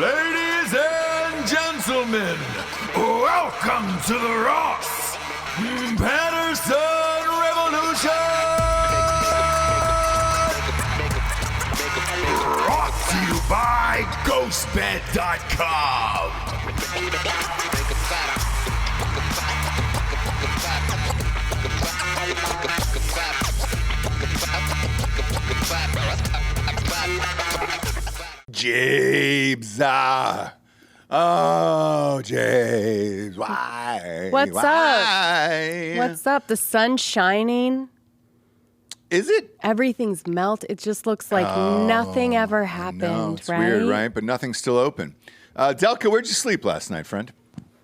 Ladies and gentlemen, welcome to the Ross Patterson Revolution! Brought to you by GhostBed.com. Jabes. Oh, Jabes. Why? What's Why? up? What's up? The sun's shining. Is it? Everything's melt. It just looks like nothing ever happened, No, it's right? weird, right? But nothing's still open. Delka, where'd you sleep last night, friend?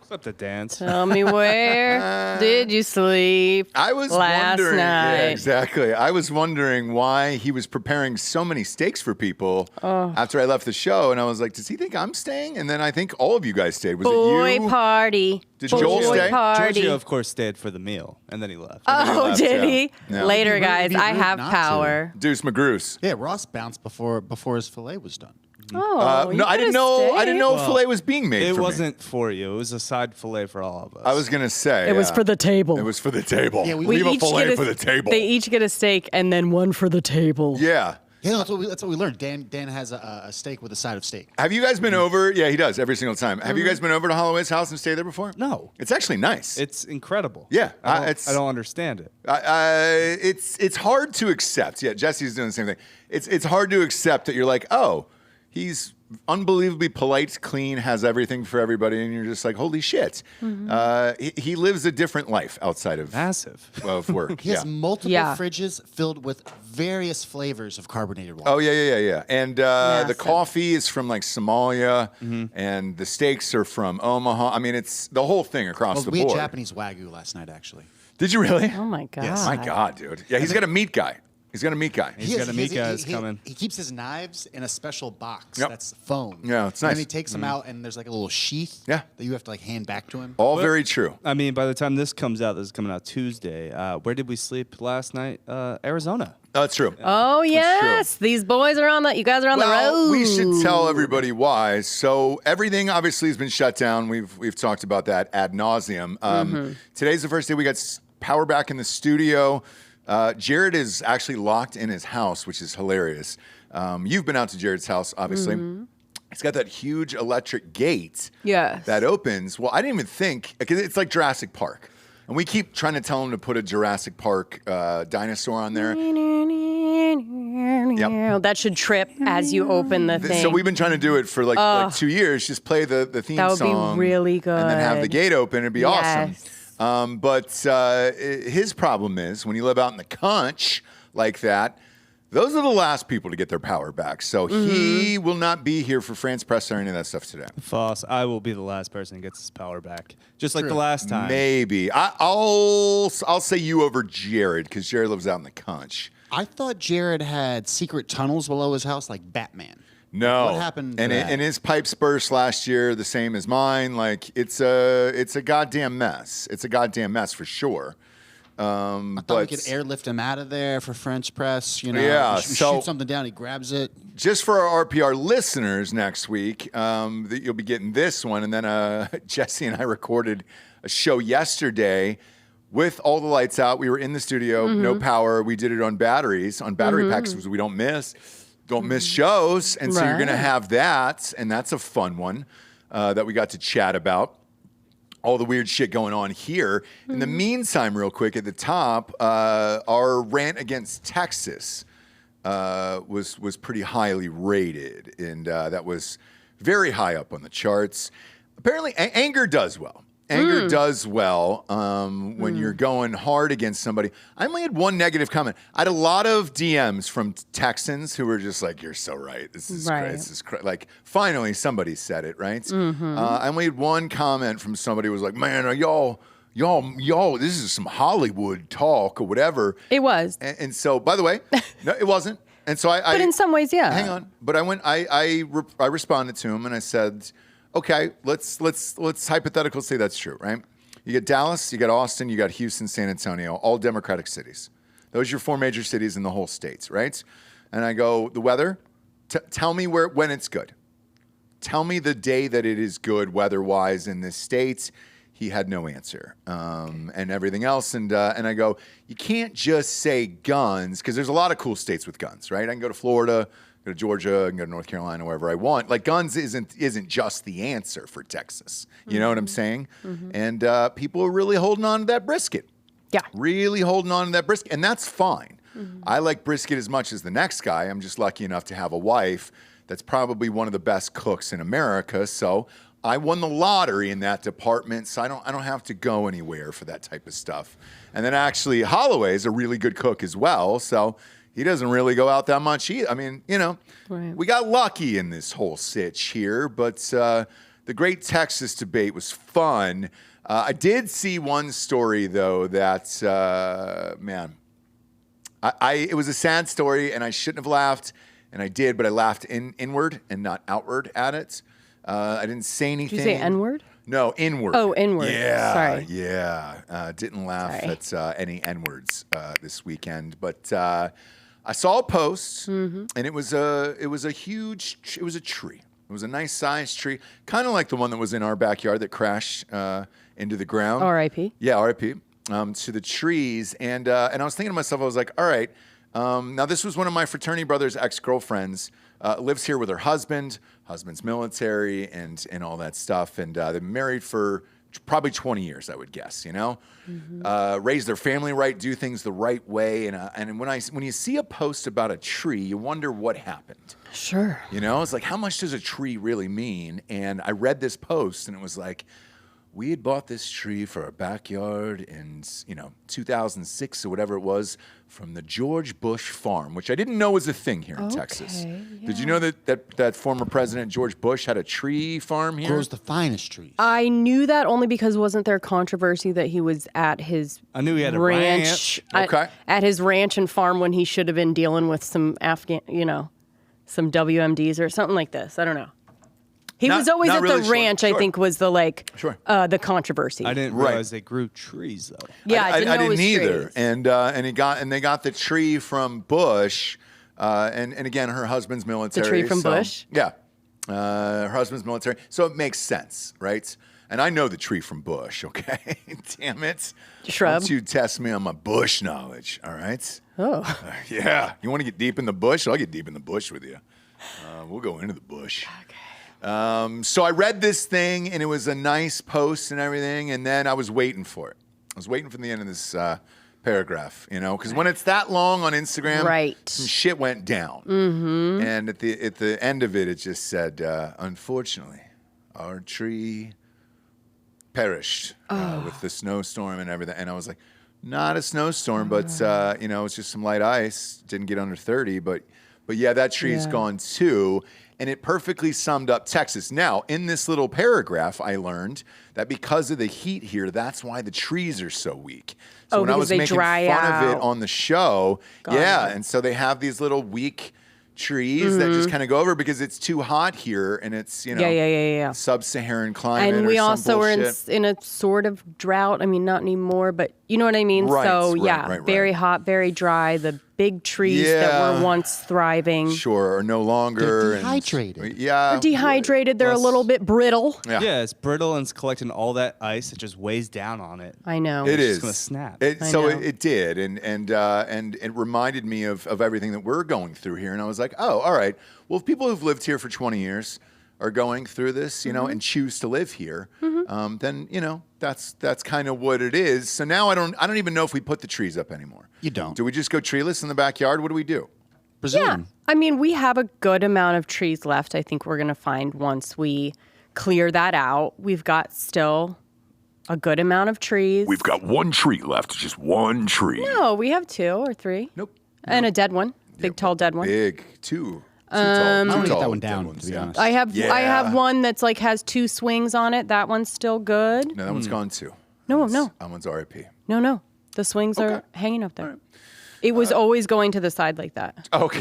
Up to dance. Tell me where did you sleep I was last wondering. night? Yeah, exactly. I was wondering why he was preparing so many steaks for people after I left the show, and I was like, does he think I'm staying? And then I think all of you guys stayed. Was it Boy you? party. Did Boy Joel stay? party. Giorgio, of course, stayed for the meal, and then he left. Oh, left, did yeah. he? Yeah. Later, It'd be guys. rude I have not power. Deuce McGruce. Yeah, Ross bounced before his fillet was done. Oh, you No, I didn't know. could've I didn't know stayed. filet was being made. It for me. wasn't for you. It was a side fillet for all of us. I was gonna say It was for the table. It was for the table. Yeah, we leave a each filet get for the table. They each get a steak and then one for the table. Yeah. Yeah, that's what we learned. Dan has a steak with a side of steak. Have you guys been over? Yeah, he does every single time. Have you guys been over to Holloway's house and stayed there before? No. It's actually nice. It's incredible. Yeah, I don't understand it. It's hard to accept. Yeah, Jesse's doing the same thing. It's hard to accept that you're like, oh, he's unbelievably polite, clean, has everything for everybody, and you're just like, holy shit. He lives a different life outside of Massive. of work. He has multiple Yeah. fridges filled with various flavors of carbonated water. Oh yeah. And the Massive. coffee is from like Somalia, and the steaks are from Omaha. I mean, it's the whole thing across Well, the we had board. Japanese Wagyu last night, actually. Did you really? Oh my god. Yes. My God, dude. Yeah, he's got a meat guy. He's got a meat guy. He's got a meat guy that's he- coming. He keeps his knives in a special box Yep. that's foam. Yeah, it's And nice. then he takes them out, and there's like a little sheath Yeah. that you have to like hand back to him. All very true. I mean, by the time this comes out, this is coming out Tuesday. Where did we sleep last night? Arizona. That's true. Oh yes, these boys are on the. You guys are on the road. We should tell everybody why. So everything obviously has been shut down. We've talked about that ad nauseum. Today's the first day we got power back in the studio. Jared is actually locked in his house, which is hilarious. You've been out to Jared's house, obviously. He's got that huge electric gate Yes. that opens. Well, I didn't even think, because it's like Jurassic Park. And we keep trying to tell him to put a Jurassic Park dinosaur on there. That should trip as you open the thing. So we've been trying to do it for like 2 years. Just play the theme That would be song. really And then have the good. gate open. It'd be Yes. awesome. But his problem is when you live out in the conch like that, those are the last people to get their power back. So he will not be here for France Press or any of that stuff today. Foss, I will be the last person who gets his power back. Just like the last time. Maybe. I'll say you over Jared because Jared lives out in the conch. I thought Jared had secret tunnels below his house like Batman. No. What happened to And that? and his pipes burst last year, the same as mine. Like it's a goddamn mess. It's a goddamn mess for sure. I thought we could airlift him out of there for French press. You know, Yeah, we so- shoot something down, he grabs it. just for our RPR listeners next week, that you'll be getting this one. And then Jessie and I recorded a show yesterday with all the lights out. We were in the studio, no power. We did it on batteries, on battery packs, so we don't miss shows. And so you're going to Right. have that. And that's a fun one that we got to chat about. All the weird shit going on here. In the meantime, real quick, at the top, our rant against Texas was pretty highly rated, and that was very high up on the charts. Apparently, anger does well. Anger does well when you're going hard against somebody. I only had one negative comment. I had a lot of DMs from Texans who were just like, "You're so right. This is Right. crazy. This is like finally somebody said it, right?" I only had one comment from somebody who was like, "Man, are y'all, this is some Hollywood talk or whatever." It was. And so, by the way, no, it wasn't. And so But in some ways, yeah. hang on. But I responded to him and I said, okay, let's hypothetically say that's true, right? You got Dallas, you got Austin, you got Houston, San Antonio, all Democratic cities. Those are your four major cities in the whole states, right? And I go, the weather, Tell me when it's good. Tell me the day that it is good weather-wise in this state. He had no answer, and everything else. And I go, you can't just say guns, because there's a lot of cool states with guns, right? I can go to Florida, go to Georgia, I can go to North Carolina, wherever I want. Like, guns isn't just the answer for Texas. You know what I'm saying? And people are really holding on to that brisket. Yeah. Really holding on to that brisket, and that's fine. I like brisket as much as the next guy. I'm just lucky enough to have a wife that's probably one of the best cooks in America. So I won the lottery in that department, so I don't have to go anywhere for that type of stuff. And then actually, Holloway's a really good cook as well, so he doesn't really go out that much either. I mean, you know, we got lucky in this whole sitch here, but the Great Texas Debate was fun. I did see one story, though, that, man, it was a sad story, and I shouldn't have laughed, and I did, but I laughed inward and not outward at it. I didn't say anything. Did you say N-word? No, inward. Oh, inward. Yeah. Sorry. Yeah. Didn't laugh at any N-words this weekend, but I saw a post, and it was a tree. It was a nice sized tree, kind of like the one that was in our backyard that crashed into the ground. R.I.P. Yeah, R.I.P. To the trees, and I was thinking to myself, I was like, all right. Now this was one of my fraternity brother's ex-girlfriends. Lives here with her husband's military, and all that stuff, and they've been married for probably 20 years, I would guess. You know, raise their family right, do things the right way, and when you see a post about a tree, you wonder what happened. Sure. You know, it's like, how much does a tree really mean? And I read this post, and it was like, we had bought this tree for our backyard in, 2006 or whatever it was, from the George Bush farm, which I didn't know was a thing here in Texas. Yeah. Did you know that former President George Bush had a tree farm here? Grows the finest trees. I knew that only because wasn't there controversy that he was at his I knew he had a ranch. Okay. At his ranch and farm when he should have been dealing with some some WMDs or something like this. I don't know. He was always at the ranch, I think, was the the controversy. I didn't realize they grew trees though. Yeah, I didn't know it was didn't either. trees. And they got the tree from Bush, and again, her husband's military. The tree from Bush? Yeah, her husband's military. So it makes sense, right? And I know the tree from Bush. Okay, damn it, Shrub. Don't you test me on my Bush knowledge? All right. Oh. Yeah, you want to get deep in the bush? I'll get deep in the bush with you. We'll go into the bush. Okay. So I read this thing, and it was a nice post and everything, and then I was waiting for it. I was waiting for the end of this paragraph, because when it's that long on Instagram, some shit went down. Mm-hmm. And at the end of it, it just said, unfortunately, our tree perished with the snowstorm and everything. And I was like, not a snowstorm, but it's just some light ice. Didn't get under 30, but yeah, that tree's gone too. And it perfectly summed up Texas. Now, in this little paragraph, I learned that because of the heat here, that's why the trees are so weak. So when I was making fun of it on the show, and so they have these little weak trees that just kind of go over because it's too hot here, and it's sub-Saharan climate. And we or also some were bullshit. in a sort of drought. I mean, not anymore, but you know what I mean. Right, very hot, very dry. The big trees that were once thriving, are no longer. They're dehydrated. They're dehydrated. They're a little bit brittle. Yeah, it's brittle and it's collecting all that ice. It just weighs down on it. I know. It is just gonna snap. It did, and it reminded me of everything that we're going through here. And I was like, oh, all right. Well, if people who've lived here for 20 years are going through this, and choose to live here, then that's kind of what it is. So now I don't even know if we put the trees up anymore. You don't. Do we just go treeless in the backyard? What do we do? Presume. Yeah, I mean, we have a good amount of trees left. I think we're going to find once we clear that out. We've got still a good amount of trees. We've got one tree left, just one tree. No, we have 2 or 3. Nope. And a dead one, big tall dead one. Big, too tall. I want to get tall that one dead down, ones, to be yeah. honest. I have one that's has 2 swings on it. That one's still good. No, that one's gone too. No. That one's RIP. No. The swings are hanging up there. It was always going to the side like that. Okay.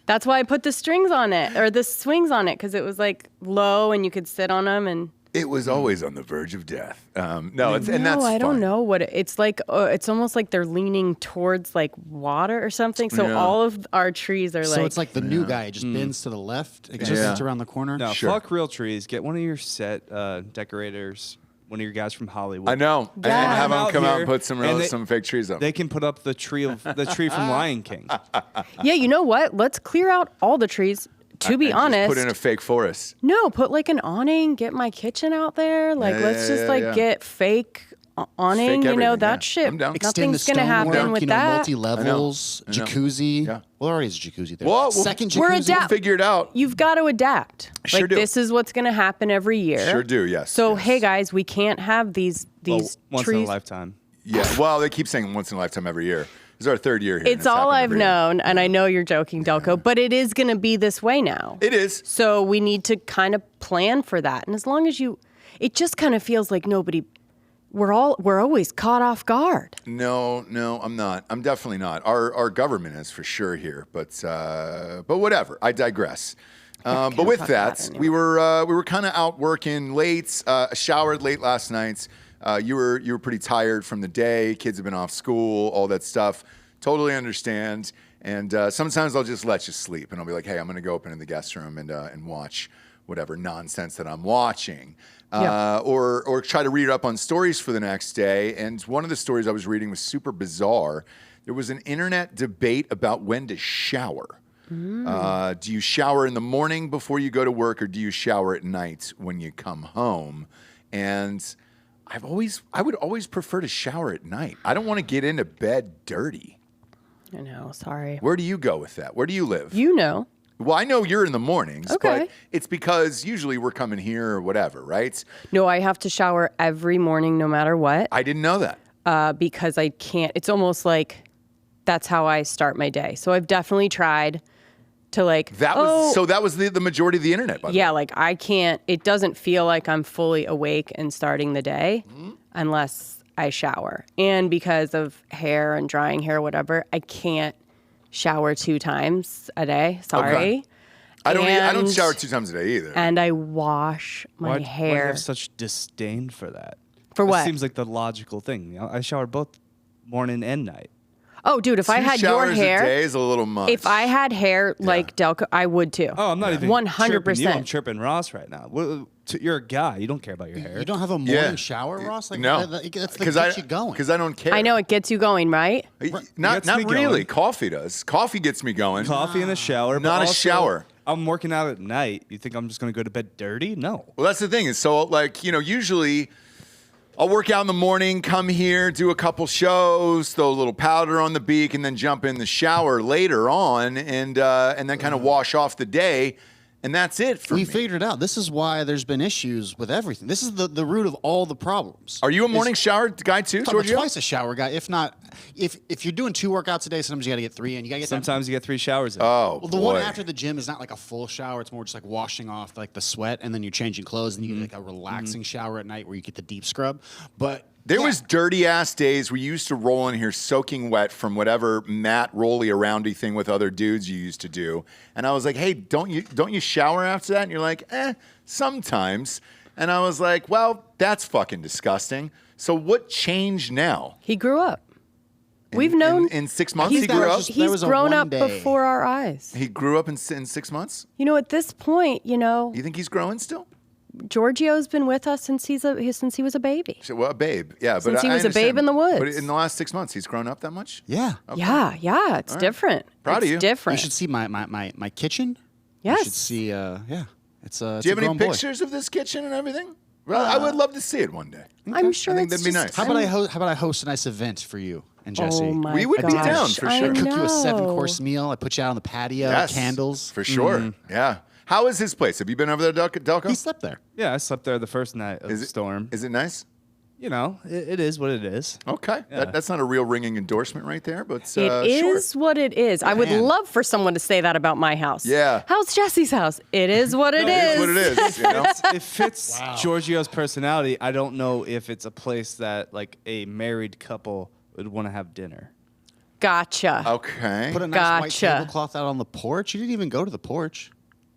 That's why I put the strings on it, or the swings on it, because it was low and you could sit on them. And It was always on the verge of death. And that's I don't fine. know what it's like. It's almost like they're leaning towards like water or something. So all of our trees are So it's like the new guy. It just bends to the left. It just around the corner. No, fuck real trees. Get one of your set decorators, one of your guys from Hollywood. I know. And have them come out and put some fake trees up. They can put up the tree from Lion King. Yeah, you know what? Let's clear out all the trees. To be honest, just put in a fake forest. No, put like an awning. Get my kitchen out there. Like, let's just get fake awning. Fake that shit. I'm down. Nothing's gonna happen with that. Multi-levels, jacuzzi. Yeah. Well, already is a jacuzzi there. Well, second we're jacuzzi. We'll figure it out. You've got to adapt. Sure do. This is what's gonna happen every year. Sure do. Yes. So hey guys, we can't have these once trees. in a lifetime. Yeah. Well, they keep saying once in a lifetime every year. This is our third year here. It's all I've known, and I know you're joking, Delco, but it is going to be this way now. It is. So we need to kind of plan for that. And as long as it just kind of feels like we're always caught off guard. No, I'm not. I'm definitely not. Our government is for sure here, but whatever. I digress. But with that, we were kind of out working late. Showered late last night. You were pretty tired from the day. Kids have been off school, all that stuff. Totally understand. And sometimes I'll just let you sleep, and I'll be like, "Hey, I'm going to go open in the guest room and watch whatever nonsense that I'm watching, or try to read up on stories for the next day." And one of the stories I was reading was super bizarre. There was an internet debate about when to shower. Do you shower in the morning before you go to work, or do you shower at night when you come home? And I would always prefer to shower at night. I don't want to get into bed dirty. I know, sorry. Where do you go with that? Where do you live? You know. Well, I know you're in the mornings, okay. But it's because usually we're coming here or whatever, right? No, I have to shower every morning no matter what. I didn't know that. Because I can't. It's almost like that's how I start my day. So I've definitely tried to that was the majority of the internet, by the way. Yeah, like I can't, it doesn't feel like I'm fully awake and starting the day unless I shower. And because of hair and drying hair, whatever, I can't shower 2 times a day. Sorry. Okay. I don't shower 2 times a day either. And I wash my hair. Why do you have such disdain for that? For what? It seems like the logical thing. I shower both morning and night. Oh, dude, if I had your hair, a day is a little much. If I had hair like Delco, I would too. Oh, I'm not even 100%. I'm chirping Ross right now. You're a guy. You don't care about your hair. You don't have a morning shower, Ross? No. That's the get you going. Because I don't care. I know it gets you going, right? Not really. Coffee does. Coffee gets me going. Coffee in a shower. Not a shower. I'm working out at night. You think I'm just going to go to bed dirty? No. Well, that's the thing. Is so usually I'll work out in the morning, come here, do a couple shows, throw a little powder on the beak, and then jump in the shower later on, and then kind of wash off the day, and that's it for me. We figured it out. This is why there's been issues with everything. This is the root of all the problems. Are you a morning shower guy too, Giorgio? Twice a shower guy. If not, if you're doing 2 workouts a day, sometimes you got to get 3 in. You got to get sometimes you get 3 showers in. Oh, well, the one after the gym is not like a full shower. It's more just like washing off like the sweat, and then you're changing clothes, and you get like a relaxing shower at night where you get the deep scrub. But there was dirty ass days where you used to roll in here soaking wet from whatever mat rolly aroundy thing with other dudes you used to do, and I was like, "Hey, don't you shower after that?" And you're like, sometimes. And I was like, "Well, that's fucking disgusting." So what changed now? He grew up. We've known in 6 months. He grew up. He's grown up before our eyes. He grew up in 6 months. At this point, You think he's growing still? Giorgio's been with us since he was a baby. Well, a babe, yeah. But since he was a babe in the woods. But in the last 6 months, he's grown up that much? Yeah. Okay. Yeah. It's different. Proud of you. It's different. You should see my kitchen. Yes. You should see. It's Do you have any pictures of this kitchen and everything? Well, I would love to see it one day. I'm sure. I think that'd be nice. How about I host a nice event for you and Jessie? Oh my we would be down for sure. I cook you a 7-course meal. I put you out on the patio, candles. For sure. Yeah. How is his place? Have you been over there, Delco? He slept there. Yeah, I slept there the first night of the storm. Is it nice? It is what it is. Okay. Yeah. That's not a real ringing endorsement right there, but it is what it is. I would love for someone to say that about my house. Yeah. How's Jessie's house? It is what it is. It is what it is. It fits Giorgio's personality. I don't know if it's a place that like a married couple would want to have dinner. Gotcha. Okay. Put a nice white tablecloth out on the porch. You didn't even go to the porch.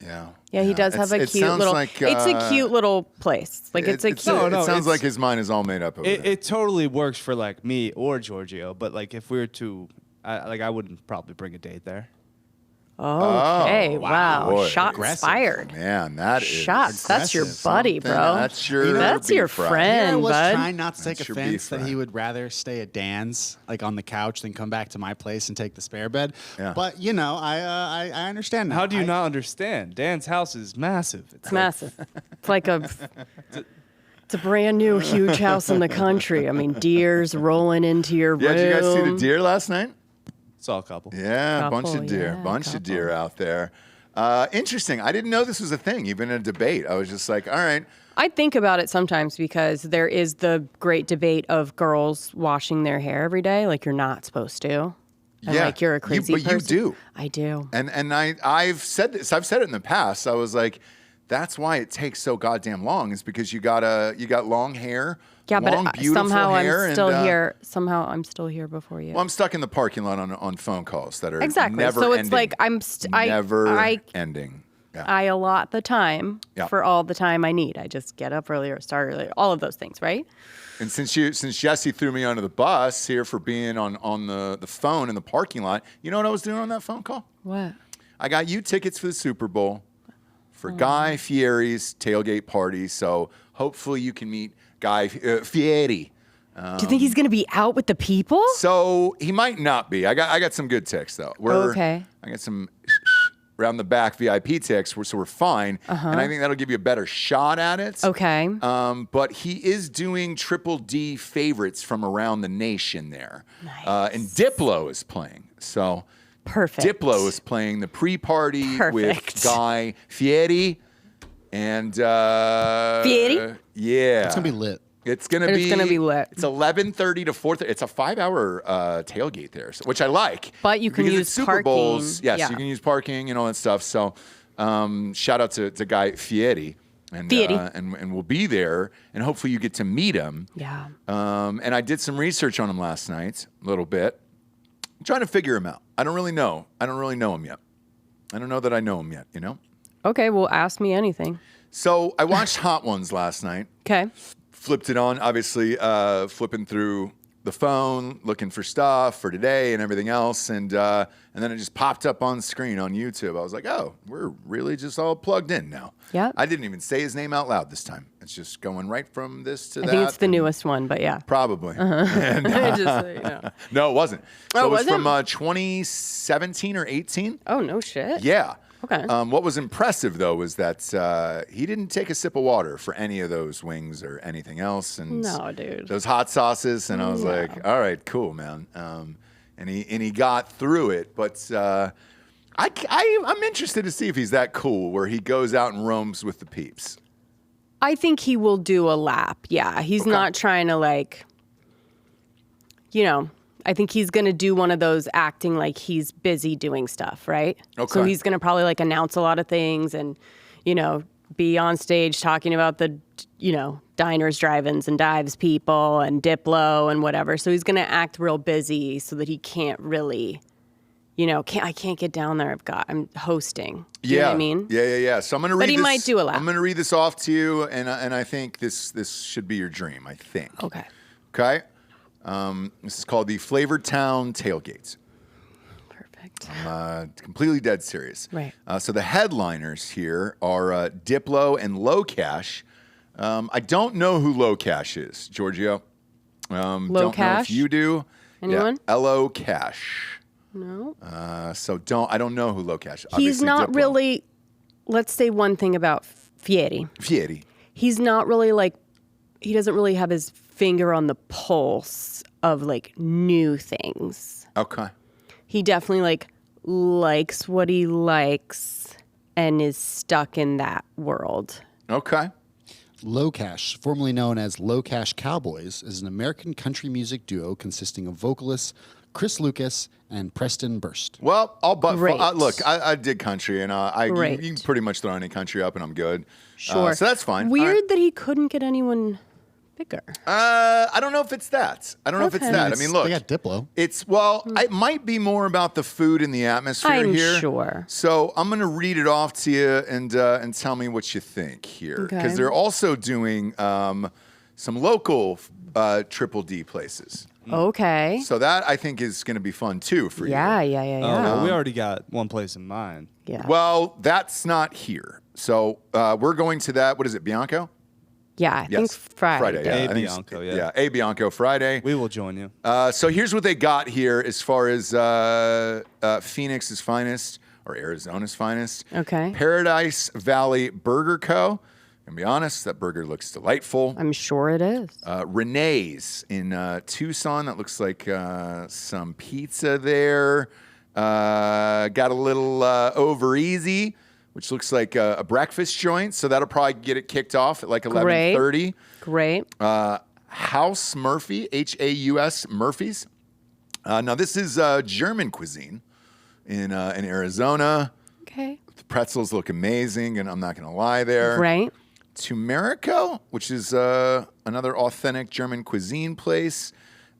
Yeah, he does have a cute little. It's a cute little place. Like it's a cute. It sounds like his mind is all made up. It totally works for like me or Giorgio, but like if we were to, I wouldn't probably bring a date there. Okay, wow. Boy. Shots fired. Man, that is shots. That's your buddy, bro. That's your that's your beef, right? friend, I was bud. trying not to take That's your offense beef, that he would rather stay at Dan's, like on the couch, than come back to my place and take the spare bed. Yeah. But I understand now. How do you not understand? Dan's house is massive. It's massive. It's like it's a brand new huge house in the country. I mean, deer's rolling into your room. Yeah, did you guys see the deer last night? Saw a couple. Yeah, a bunch of deer. Bunch of deer out there. Interesting. I didn't know this was a thing, even in a debate. I was just like, all right. I think about it sometimes because there is the great debate of girls washing their hair every day, like you're not supposed to. And like you're a crazy person. But you do. I do. And I've said this. I've said it in the past. I was like, that's why it takes so goddamn long, is because you got long hair. Yeah, long, but somehow hair, I'm still here. Somehow I'm still here before you. Well, I'm stuck in the parking lot on phone calls that are exactly. never so it's ending. like never ending. Yeah. I allot the time for all the time I need. I just get up earlier, start earlier, all of those things, right? And since Jessie threw me under the bus here for being on the phone in the parking lot, you know what I was doing on that phone call? What? I got you tickets for the Super Bowl for Guy Fieri's tailgate party. So hopefully you can meet Guy Fieri. Do you think he's going to be out with the people? So he might not be. I got some good ticks though. Okay. I got some around the back VIP ticks, so we're fine. And I think that'll give you a better shot at it. Okay. But he is doing Triple D favorites from around the nation there. Nice. And Diplo is playing. So perfect. Diplo is playing the pre-party with Guy Fieri. And Fieri? Yeah. It's going to be lit. It's gonna be lit. It's 11:30 to 4:30. It's a 5-hour tailgate there, which I like. But you can use Super parking. Bowls. Yes, you can use parking and all that stuff. So, shout out to Guy Fieri, and we'll be there, and hopefully you get to meet him. Yeah. And I did some research on him last night, a little bit. I'm trying to figure him out. I don't really know. I don't really know him yet. I don't know that I know him yet. You know. Okay. Well, ask me anything. So I watched Hot Ones last night. Okay. Flipped it on, obviously flipping through the phone, looking for stuff for today and everything else. And then it just popped up on screen on YouTube. I was like, oh, we're really just all plugged in now. Yeah. I didn't even say his name out loud this time. It's just going right from this to that. I think it's the newest one, but yeah. Probably. And, no, it wasn't. So it was from 2017 or 18. Oh, no shit. Yeah. Okay. What was impressive, though, was that he didn't take a sip of water for any of those wings or anything else. And no, dude. Those hot sauces. And I was like, all right, cool, man. And he got through it. But I'm interested to see if he's that cool where he goes out and roams with the peeps. I think he will do a lap. Yeah. He's not trying to I think he's going to do one of those acting like he's busy doing stuff, right? Okay. So he's going to probably announce a lot of things and, be on stage talking about the, diners, drive-ins, and dives people and Diplo and whatever. So he's going to act real busy so that he can't really, I can't get down there. I'm hosting. You know what I mean? Yeah. So I'm going to read But he might do a lap. I'm going to read this off to you, and I think this should be your dream, I think. Okay. Okay? This is called the Flavortown Tailgate. Perfect. I'm completely dead serious. Right. So the headliners here are Diplo and Low Cash. I don't know who Low Cash is, Giorgio. Don't know if you do. Anyone? Yeah, L.O. Cash. No. So I don't know who Low Cash is. He's Obviously not Diplo. really, let's say one thing about Fieri. He's not really he doesn't really have his finger on the pulse of new things. Okay. He definitely likes what he likes and is stuck in that world. Okay. Low Cash, formerly known as Low Cash Cowboys, is an American country music duo consisting of vocalists Chris Lucas and Preston Burst. Well, Great. Look, I did country, and you can pretty much throw any country up, and I'm good. Sure. So that's fine. Weird that he couldn't get anyone bigger. I don't know if it's that. I mean, look. They got Diplo. It might be more about the food and the atmosphere I'm here. sure. So I'm going to read it off to you and tell me what you think here. Because they're also doing some local Triple D places. Okay. So that I think is going to be fun too for you. Yeah. Well, we already got one place in mind. Yeah. Well, that's not here. So we're going to that. What is it, Bianco? Yeah, I think Friday. Yeah, A Bianco, yeah. A Bianco Friday. We will join you. So here's what they got here as far as Phoenix's finest or Arizona's finest. Okay. Paradise Valley Burger Co. And be honest, that burger looks delightful. I'm sure it is. Renee's in Tucson. That looks like some pizza there. Got a little Over Easy, which looks like a breakfast joint. So that'll probably get it kicked off at like 11:30. Great. House Murphy, Haus Murphy's. Now this is German cuisine in Arizona. Okay. The pretzels look amazing, and I'm not going to lie there. Right. Tumerico, which is another authentic German cuisine place.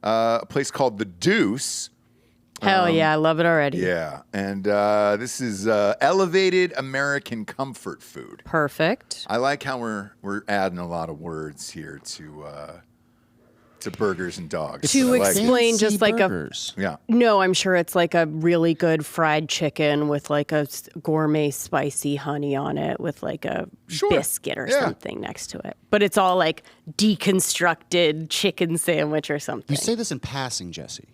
A place called The Deuce. Hell yeah, I love it already. Yeah, and this is elevated American comfort food. Perfect. I like how we're adding a lot of words here to burgers and dogs. To I like it. explain just like burgers. Yeah. No, I'm sure it's like a really good fried chicken with like a gourmet spicy honey on it with like a biscuit or something next to it. But it's all like deconstructed chicken sandwich or something. You say this in passing, Jessie.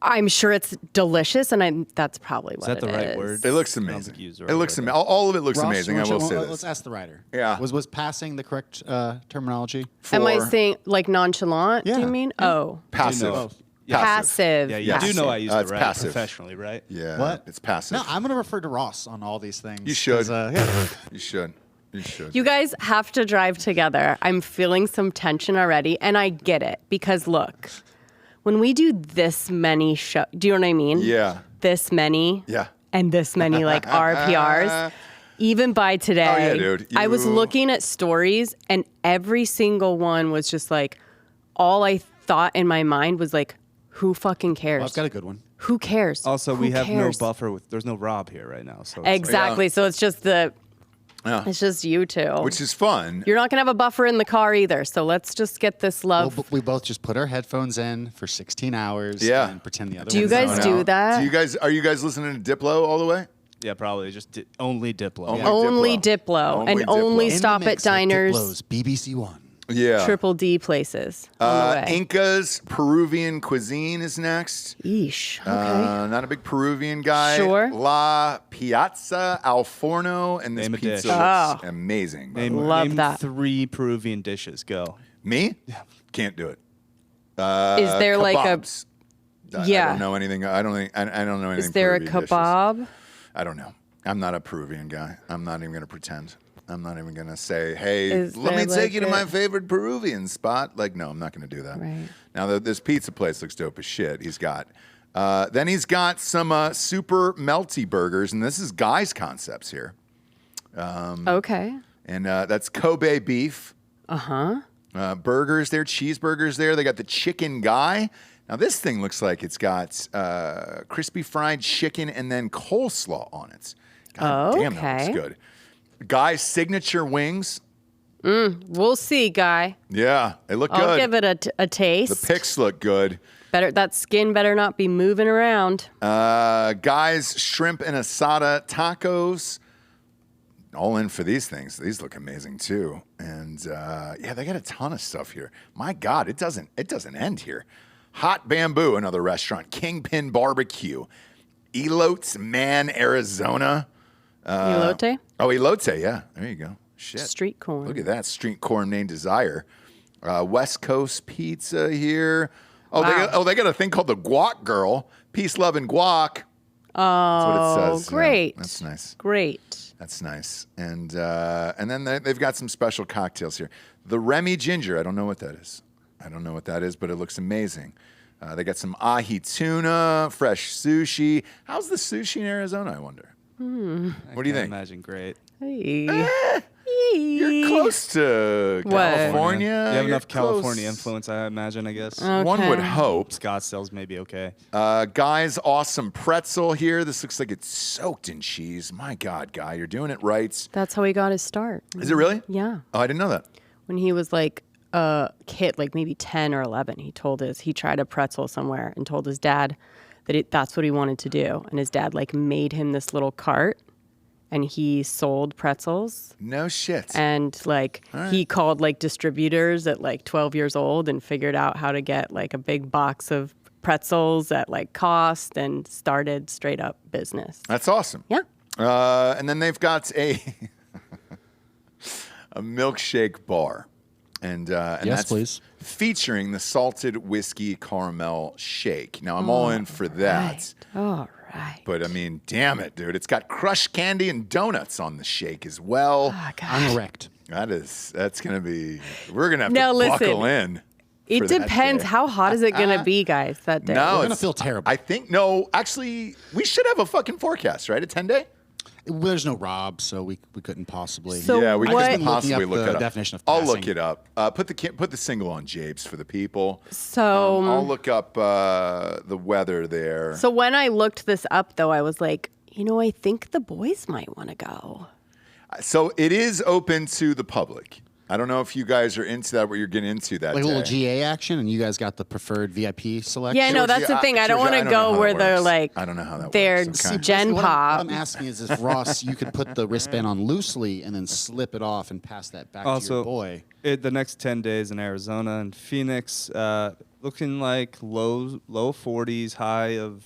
I'm sure it's delicious, and that's probably what Is that the right is. word? It looks amazing. It looks amazing. All of it looks Ross, amazing. I will say this. Let's ask the writer. Yeah. Was passing the correct terminology? Am I For saying like nonchalant? Do Yeah. you mean? Oh, passive? passive. Yeah, you Yes. do know I use It's the right passive. professionally, right? Yeah. What? It's passive. No, I'm going to refer to Ross on all these things. You should. 'cause, yeah. You should. You should. You guys have to drive together. I'm feeling some tension already, and I get it because look, when we do this many shows, do you know what I mean? Yeah. This many. Yeah. And this many like RPRs. Even by today, Oh, yeah, dude. I was You- looking at stories, and every single one was just like, all I thought in my mind was like, who fucking cares? Well, I've got a good one. Who cares? Also, Who we have cares? no buffer there's no Rob here right now. So Exactly. So it's just Yeah. it's just you two. Which is fun. You're not gonna have a buffer in the car either. So let's just get this love. We both just put our headphones in for 16 hours Yeah. and pretend the other Do you one's guys not. do that? Are you guys listening to Diplo all the way? yeah, probably just only Diplo. Only Only Diplo. Diplo, Only and Diplo. only In In the stop at mix with diners, Diplo's BBC One. Yeah. Triple D places on the way. Inca's Peruvian cuisine is next. Yeesh. Okay. Not a big Peruvian guy. Sure. La Piazza al Forno, and this Name a pizza dish. looks amazing. by the way. Love name that. 3 Peruvian dishes. Go. Me? Yeah. Can't do it. Is there like a Kebabs. I Yeah. don't know anything. I don't know anything. is there a Peruvian dishes. kebab? I don't know. I'm not a Peruvian guy. I'm not even going to pretend. I'm not even going to say, hey, Is let me there take like you to a- my favorite Peruvian spot. Like, no, I'm not going to do that. Right. Now, this pizza place looks dope as shit. Then he's got some super melty burgers, and this is Guy's Concepts here. Okay. And that's Kobe beef. Burgers there, cheeseburgers there. They got the chicken guy. Now, this thing looks like it's got crispy fried chicken and then coleslaw on it. God damn, that Okay. looks good. Guy's signature wings. We'll see, Guy. Yeah, they look I'll good. give it a taste. The pics look good. That skin better not be moving around. Guy's shrimp and asada tacos. All in for these things. These look amazing too. And yeah, they got a ton of stuff here. My God, it doesn't end here. Hot Bamboo, another restaurant. Kingpin Barbecue. Elotes Man, Arizona. Elote? Oh, Elote, yeah. There you go. Shit. Street corn. Look at that. Street corn named Desire. West Coast Pizza here. Oh, Wow. they got a thing called the Guac Girl. Peace, love, and guac. That's what it says. Yeah, great. that's nice. Great. That's nice. And then they've got some special cocktails here. The Remy Ginger. I don't know what that is. But it looks amazing. They got some ahi tuna, fresh sushi. How's the sushi in Arizona, I wonder? What do you think? Imagine great. Hey. You're close to California. You have You're enough California close. influence, I imagine, I guess. Okay. One would hope. Scottsdale's maybe okay. Guy's awesome pretzel here. This looks like it's soaked in cheese. My God, Guy, you're doing it right. That's how he got his start. Is it really? Yeah. Oh, I didn't know that. When he was like a kid, like maybe 10 or 11, he tried a pretzel somewhere and told his dad that that's what he wanted to do. And his dad like made him this little cart and he sold pretzels. No shit. And like he called like distributors at like 12 years old and figured out how to get like a big box of pretzels at like cost and started straight up business. That's awesome. Yeah. And then they've got a milkshake bar. And Yes, that's please. featuring the salted whiskey caramel shake. Now, I'm all in for that. All right. But, I mean, damn it, dude. It's got crushed candy and donuts on the shake as well. Oh, God. I'm erect. That's going to be, we're going to have Now, to listen. buckle in. It for that depends. day. How hot is it going to be, guys, that day? No, We're gonna it's- feel terrible. I think, no, actually, we should have a fucking forecast, right? A 10-day? There's no Rob, so we couldn't possibly. So Yeah, we what- couldn't possibly Looking up look the it up. definition of I'll look passing. it up. Put the single on Jabes for the people. So, I'll look up the weather there. so when I looked this up, though, I was like, I think the boys might want to go. So it is open to the public. I don't know if you guys are into that, what you're getting into that Like a day. little GA action, and you guys got the preferred VIP selection. Yeah, no, that's the thing. I don't want to know go how where that they're works. like, I don't know how that they're works. Okay. Gen What Pop. I'm asking is if Ross, you could put the wristband on loosely and then slip it off and pass that back to Also, your boy. The next 10 days in Arizona and Phoenix, looking like low 40s, high of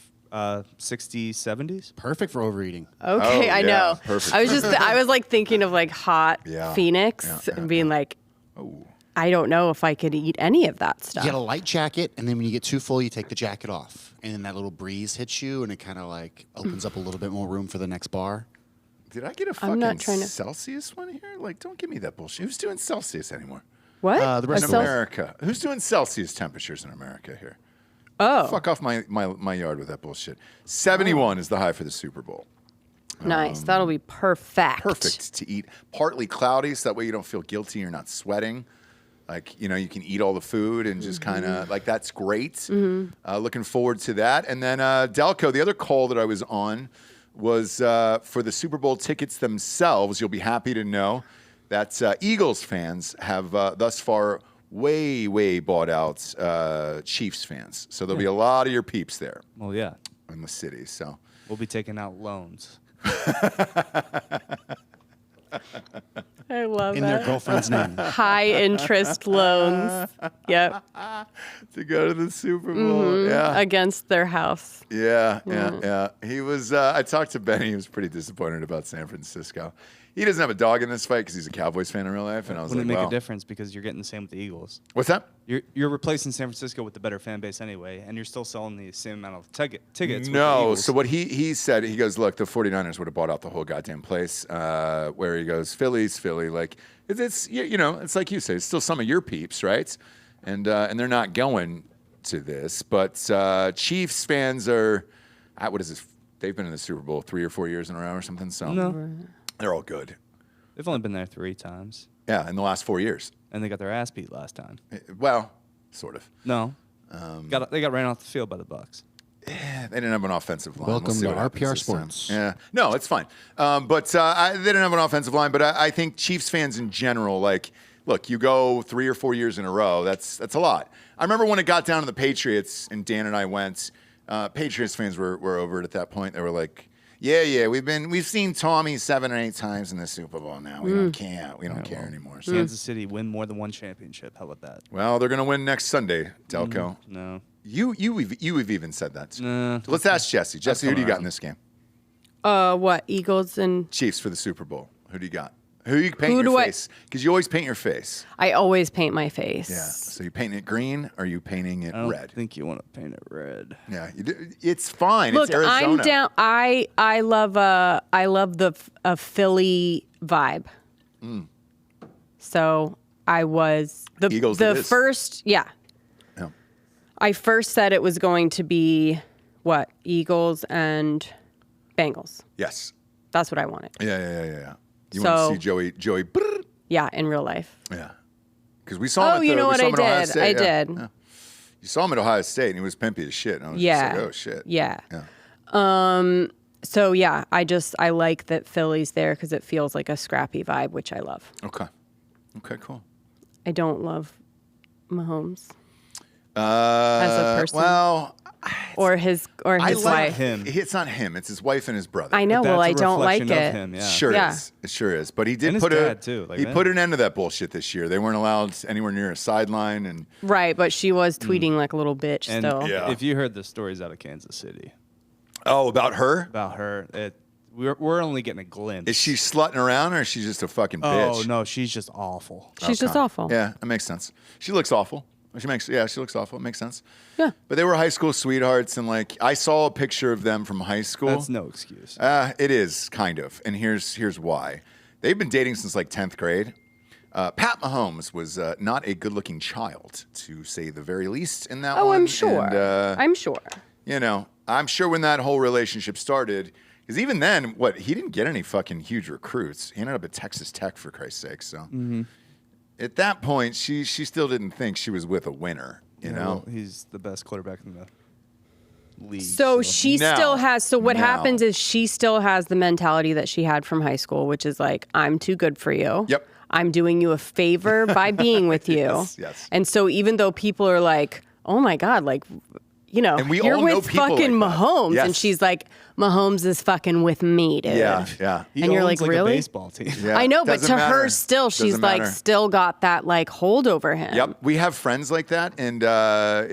60s, 70s. Perfect for overeating. Okay, Oh, I yeah, know. perfect. I was like thinking of like hot Yeah, Phoenix yeah, and being like, Oh. I don't know if I could eat any of that You stuff. get a light jacket, and then when you get too full, you take the jacket off, and then that little breeze hits you, and it kind of like opens up a little bit more room for the next bar. Did I get a I'm not fucking trying to- Celsius one here? Like, don't give me that bullshit. Who's doing Celsius anymore? What? The rest A of Cel- America. Who's doing Celsius temperatures in America here? Oh, Fuck off my yard with that bullshit. 71 is the high for the Super Bowl. nice. That'll be perfect. Perfect to eat. Partly cloudy, so that way you don't feel guilty. You're not sweating. Like, you can eat all the food and just kind of, like, that's great. Looking forward to that. And then Delco, the other call that I was on was for the Super Bowl tickets themselves. You'll be happy to know that Eagles fans have thus far way bought out Chiefs fans. So there'll be a lot of your peeps there Well, yeah. in the city. So We'll be taking out loans. I love In their that. girlfriend's name. High interest loans. Yep. to go to the Super Bowl, yeah. Against their house. Yeah. He was. I talked to Benny. He was pretty disappointed about San Francisco. He doesn't have a dog in this fight because he's a Cowboys fan in real life. And I was Wouldn't like, it make wow. a difference because you're getting the same with the Eagles. What's that? You're replacing San Francisco with the better fan base anyway, and you're still selling the same amount of tickets. With the No. Eagles. So what he said, he goes, look, the 49ers would have bought out the whole goddamn place. Where he goes, Philly's Philly. Like it's it's like you say, it's still some of your peeps, right? And they're not going to this. But Chiefs fans are, what is this? They've been in the Super Bowl 3 or 4 years in a row or something. So No. they're all good. They've only been there 3 times, Yeah, in the last 4 years. and they got their ass beat last time. Well, sort of. No, they got ran off the field by the Bucks. They didn't have an offensive line. Welcome see to what happens RPR this time. Sports. Yeah, no, it's fine. But they didn't have an offensive line. But I think Chiefs fans in general, like, look, you go 3 or 4 years in a row. That's a lot. I remember when it got down to the Patriots, and Dan and I went. Patriots fans were over it at that point. They were like, yeah, we've seen Tommy 7 or 8 times in the Super Bowl now. We don't care. We don't care anymore. So. Kansas City win more than one championship. How about that? Well, they're gonna win next Sunday, Delco. No. You've even said that. Nah. Let's ask Jessie. Jessie, who do you got in this game? What? Eagles and Chiefs for the Super Bowl. Who do you got? Who you paint Who your do I- face? Because you always paint your face. I always paint my face. Yeah. So you painting it green or you painting it I don't red? think you want to paint it red. Yeah. It's fine. Look, it's Arizona. I'm down. I love the Philly vibe. So I was Eagles the it is. first. Yeah. Yeah. I first said it was going to be what? Eagles and Bengals. Yes. That's what I wanted. Yeah. You So- want to see Joey? Yeah, in real life. Yeah. Because we saw him you know what I did? I Yeah. did. Yeah. You saw him at Ohio State, and he was pimpy as shit. And I was just like, oh, shit. Yeah. Yeah. So, yeah, I like that Philly's there because it feels like a scrappy vibe, which I love. Okay, cool. I don't love Mahomes As a person. Well, or his wife. him. It's not him. It's his wife and his brother. I know. But Well, I that's a don't like reflection of it. him, yeah. Sure Yeah. is. It sure is. But he did And his put dad, too, like he that. put an end to that bullshit this year. They weren't allowed anywhere near a sideline, and Right, but she was tweeting like a little bitch And still. Yeah. if you heard the stories out of Kansas City about her. about her, we're only getting a glimpse. Is she slutting around, or is she just a fucking bitch? Oh no, she's just awful. She's just awful. Yeah, that makes sense. She looks awful. She looks awful. It makes sense. Yeah. But they were high school sweethearts, and like I saw a picture of them from high school. That's no excuse. It is kind of, and here's why. They've been dating since like 10th grade. Pat Mahomes was not a good-looking child, to say the very least, in that one. Oh, I'm sure. And, I'm sure. You know, I'm sure when that whole relationship started, because even then, he didn't get any fucking huge recruits. He ended up at Texas Tech, for Christ's sake. So at that point, she still didn't think she was with a winner. You know, Well, he's the best quarterback in the league. So she Now- still has. So what now- happens is she still has the mentality that she had from high school, which is like, I'm too good for you. Yep. I'm doing you a favor by being with you. Yes. And so even though people are like, oh my God, like, you know, And we you're all know with people fucking like that. Mahomes. Yes. And she's like, Mahomes is fucking with me, dude. yeah. He and you're owns, like, a really? baseball team. Yeah, I know, but doesn't to matter. her still, she's Doesn't like matter. still got that like hold over him. Yep, we have friends like that, and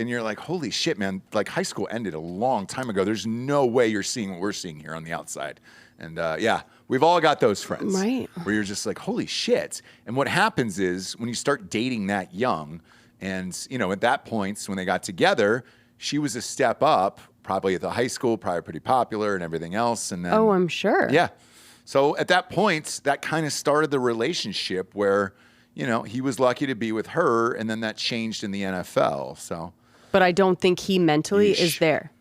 you're like, holy shit, man! Like high school ended a long time ago. There's no way you're seeing what we're seeing here on the outside, and yeah, we've all got those friends, Right. Where you're just like, holy shit! And what happens is when you start dating that young, and you know, at that point when they got together, she was a step up, probably at the high school, probably pretty popular and everything else, and then Oh, I'm sure. yeah. So at that point, that kind of started the relationship where, you know, he was lucky to be with her, and then that changed in the NFL. So But I don't think he mentally Yeesh. is there.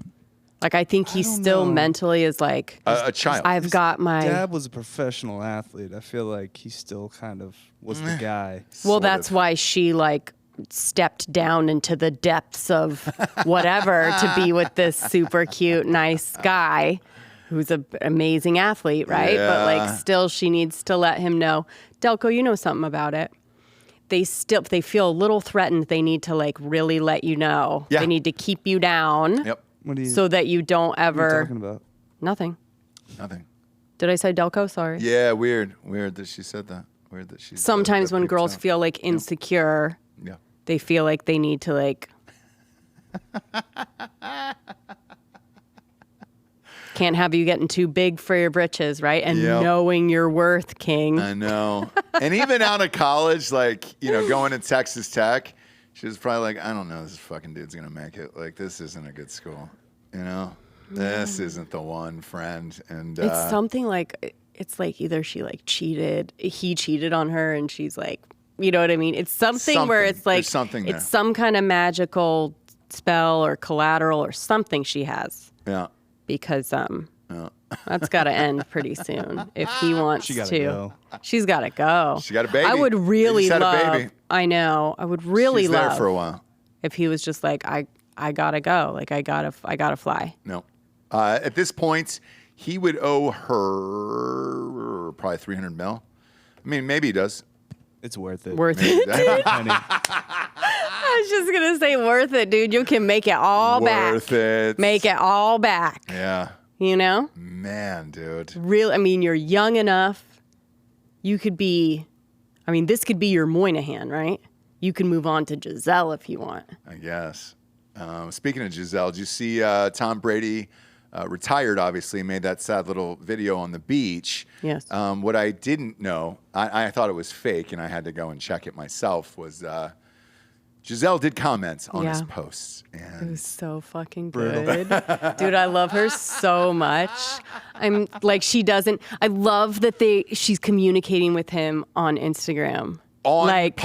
Like, I think he still mentally is like, a child. I've got my. Dad was a professional athlete. I feel like he still kind of was the guy. Well, Sort that's of. why she like stepped down into the depths of whatever to be with this super cute, nice guy who's an amazing athlete, right? But like, Yeah. still, she needs to let him know, Delco, you know something about it. They feel a little threatened. They need to like really let you know. Yeah. They need to keep you down. Yep. What are you, So that you don't what are you ever. talking about? Nothing. Nothing. Did I say Delco? Sorry. Yeah, weird. Weird that she said that. Weird that she. Sometimes that when creeped girls out. feel like insecure, Yeah. they feel like they need to like. Can't have you getting too big for your britches, right? And Yep. knowing your worth, King. I know. And even out of college, like, you know, going to Texas Tech, she was probably like, I don't know, this fucking dude's going to make it. Like, this isn't a good school. You know? This isn't the one, friend. And It's something like it's like either she like he cheated on her, and she's like, you know what I mean? It's something where Something. it's like There's something there. it's some kind of magical spell or collateral or something she has. yeah. Because that's got to end pretty soon if he wants She gotta to. go. She's got to go. She got a baby. I would They really just had a love. baby. I know. I would really She's there love for a while. if he was just like, I gotta go. Like I gotta fly. No. At this point, he would owe her probably $300 million. I mean, maybe he does. It's worth it. Worth it. Penny. I was just gonna say worth it, dude. You can make it all back. Worth it. Make it all back. Yeah. You know? Man, dude. Real. I mean, you're young enough. You could be. I mean, this could be your Moynihan, right? You can move on to Gisele if you want. I guess. Speaking of Gisele, did you see Tom Brady retired, obviously, made that sad little video on the beach? Yes. What I didn't know, I thought it was fake, and I had to go and check it myself, was Gisele did comment on his Yeah. posts. It And was so fucking good. Dude, I love her so much. I'm like, she doesn't. I love that she's communicating with him on Instagram. on like,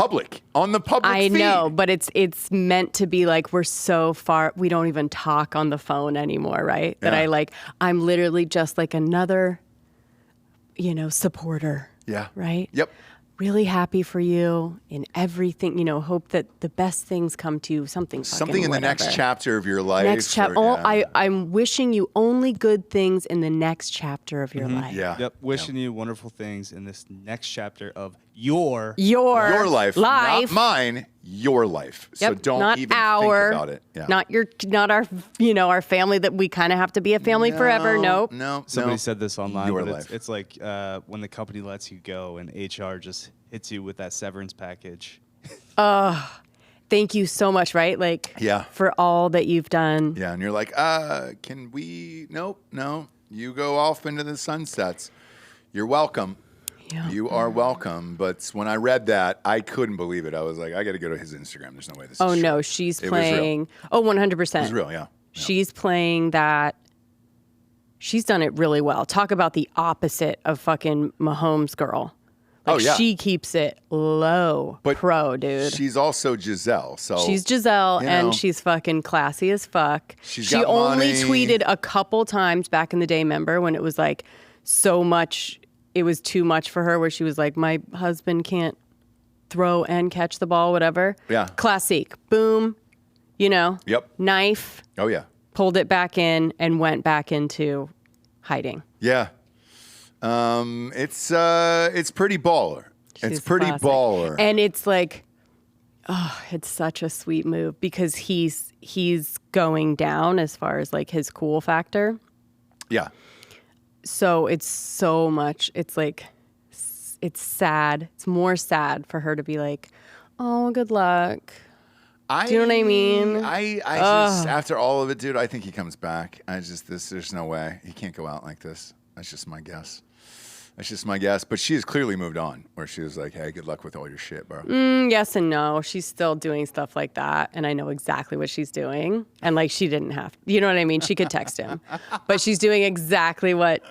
on the public I feed. know, but it's meant to be like we're so far. We don't even talk on the phone anymore, right? That Yeah. I'm literally just like another, supporter. Yeah. Right. Yep. really happy for you in everything. Hope that the best things come to you. Something in the next chapter of your life. Next chapter. I'm wishing you only good things in the next chapter of your life. Yeah. Yep. Wishing you wonderful things in this next chapter of your life. Not mine. Your life. Yep. So don't not even our, think about it. Yeah. Not our, our family that we kind of have to be a family forever. Nope. No. Somebody said this online. Your but life. It's like when the company lets you go and HR just hits you with that severance package. Thank you so much, right? For all that you've done. Yeah, and you're like, can we? Nope, no. You go off into the sunsets. You're welcome. Yeah. You are welcome. But when I read that, I couldn't believe it. I was like, I got to go to his Instagram. There's no way this is true. No, she's playing. Oh, 100%. It was real, yeah. She's playing that. She's done it really well. Talk about the opposite of fucking Mahomes girl. She keeps it low. But pro, dude. She's also Gisele. So she's Gisele, and she's fucking classy as fuck. She only tweeted a couple times back in the day, remember, when it was like so much, it was too much for her, where she was like, my husband can't throw and catch the ball, whatever. Yeah. Classic. Boom. Yep. Knife. Oh, yeah. Pulled it back in and went back into hiding. Yeah. It's pretty baller. It's pretty classic. baller. And it's like, it's such a sweet move because he's going down as far as like his cool factor. Yeah. So it's so much, it's like, it's sad. It's more sad for her to be like, oh, good luck. Do you know what I mean? I just, after all of it, dude, I think he comes back. There's no way. He can't go out like this. That's just my guess. But she has clearly moved on, where she was like, hey, good luck with all your shit, bro. Yes and no. She's still doing stuff like that, and I know exactly what she's doing. And like, she didn't have, you know what I mean? She could text him. But she's doing exactly what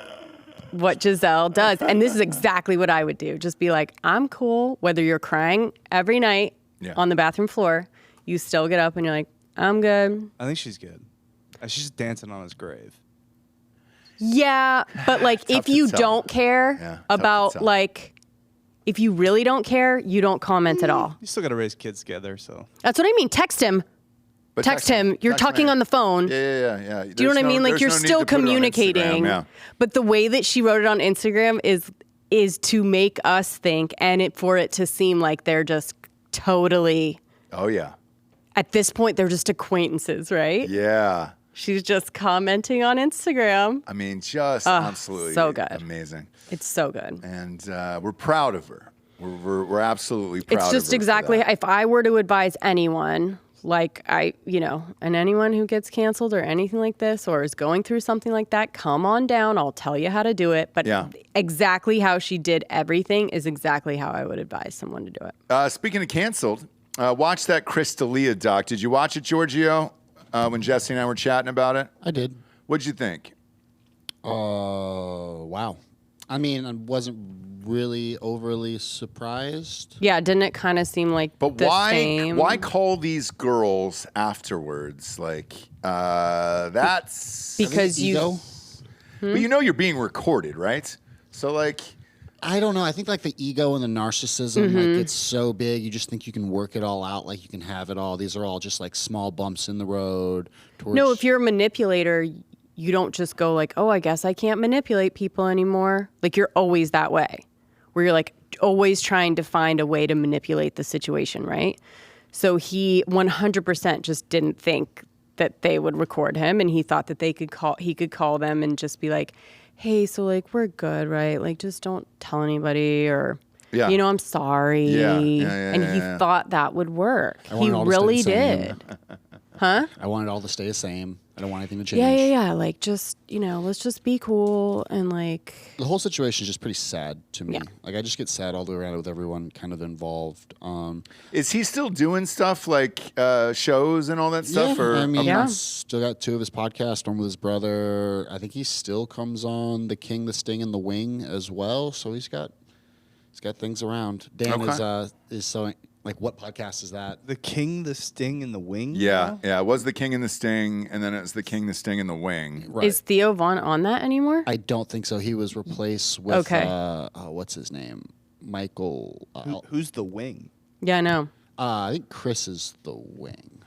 Gisele does. And this is exactly what I would do. Just be like, I'm cool. Whether you're crying every night on the bathroom floor, you still get up and you're like, I'm good. I think she's good. She's dancing on his grave. Yeah, but like if you don't care about like, if you really don't care, you don't comment at all. You still got to raise kids together, so. That's what I mean. Text him. But text him. You're talking on the phone. Yeah. Do you know what I mean? Like you're still communicating. But the way that she wrote it on Instagram is to make us think, and for it to seem like they're just totally. Oh yeah. At this point, they're just acquaintances, right? Yeah. She's just commenting on Instagram. I mean, just absolutely so good. Amazing. It's so good. And we're proud of her. We're absolutely proud of her. It's just exactly, if I were to advise anyone, like and anyone who gets canceled or anything like this or is going through something like that, come on down. I'll tell you how to do it. But exactly how she did everything is exactly how I would advise someone to do it. Speaking of canceled, watch that Chris D'Elia doc. Did you watch it, Giorgio? When Jessie and I were chatting about it? I did. What'd you think? Wow. I mean, I wasn't really overly surprised. Yeah, didn't it kind of seem like same? Why call these girls afterwards? Like, that's... Because ego? But you're being recorded, right? So, like... I don't know. I think like the ego and the narcissism, like it's so big. You just think you can work it all out, like you can have it all. These are all just like small bumps in the road. No, if you're a manipulator, you don't just go like, oh, I guess I can't manipulate people anymore. Like you're always that way, where you're like always trying to find a way to manipulate the situation, right? So he 100% just didn't think that they would record him, and he thought that he could call them and just be like, hey, so like we're good, right? Like just don't tell anybody, or I'm sorry. And he thought that would work. He really did. Huh? I want it all to stay the same. I don't want anything to change. Yeah. Like just, let's just be cool, and like the whole situation is just pretty sad to me. Yeah. Like I just get sad all the way around with everyone kind of involved. Is he still doing stuff like shows and all that stuff? Yeah, or? I mean, he's still got 2 of his podcasts, one with his brother. I think he still comes on The King, The Sting, and The Wing as well. So he's got things around. Dan is so. Like, what podcast is that? The King, the Sting, and the Wing? Yeah. It was The King and the Sting, and then it's The King, the Sting, and the Wing. Right. Is Theo Von on that anymore? I don't think so. He was replaced with, what's his name? Michael. Who's the wing? Yeah, I know. I think Chris is the wing.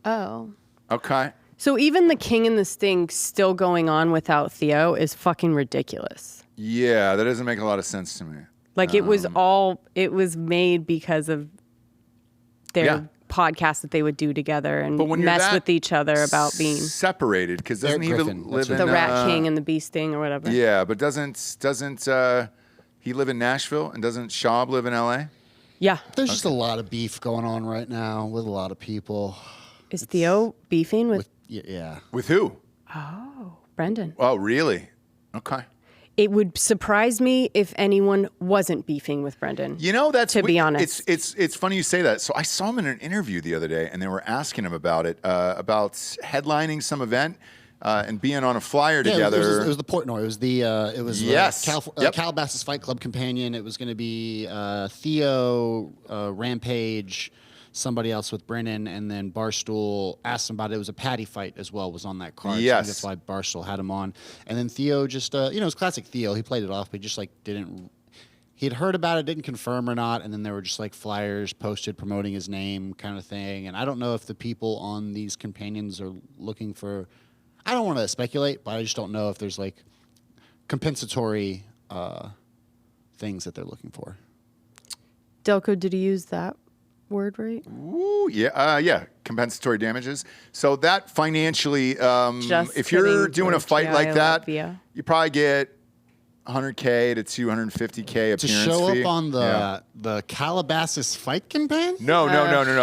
Oh. Okay. So even the King and the Sting still going on without Theo is fucking ridiculous. Yeah, that doesn't make a lot of sense to me. Like it was made because of their podcast that they would do together and mess with each other about being separated. Because doesn't he live in the Rat King and the Bee Sting or whatever? Yeah, but doesn't he live in Nashville and doesn't Schaub live in L.A.? Yeah. There's just a lot of beef going on right now with a lot of people. Is Theo beefing with? Yeah. With who? Oh, Brendan. Oh, really? Okay. It would surprise me if anyone wasn't beefing with Brendan. You know, to be honest. It's funny you say that. So I saw him in an interview the other day, and they were asking him about it, about headlining some event and being on a flyer together. It was the Portnoy. It was Calabasas Fight Club companion. It was going to be Theo, Rampage, somebody else with Brennan, and then Barstool asked him about it. It was a Patty fight as well, was on that card. Yes. So I think that's why Barstool had him on. And then Theo just, it was classic Theo. He played it off, but he just didn't. He had heard about it, didn't confirm or not, and then there were just flyers posted promoting his name kind of thing. And I don't know if the people on these companions are looking for, I don't want to speculate, but I just don't know if there's compensatory things that they're looking for. Delco, did he use that word right? Ooh, yeah, compensatory damages. So that financially, if you're doing a fight like that, you probably get $100K to $250K appearance to show fee. Up on the Calabasas fight campaign? No,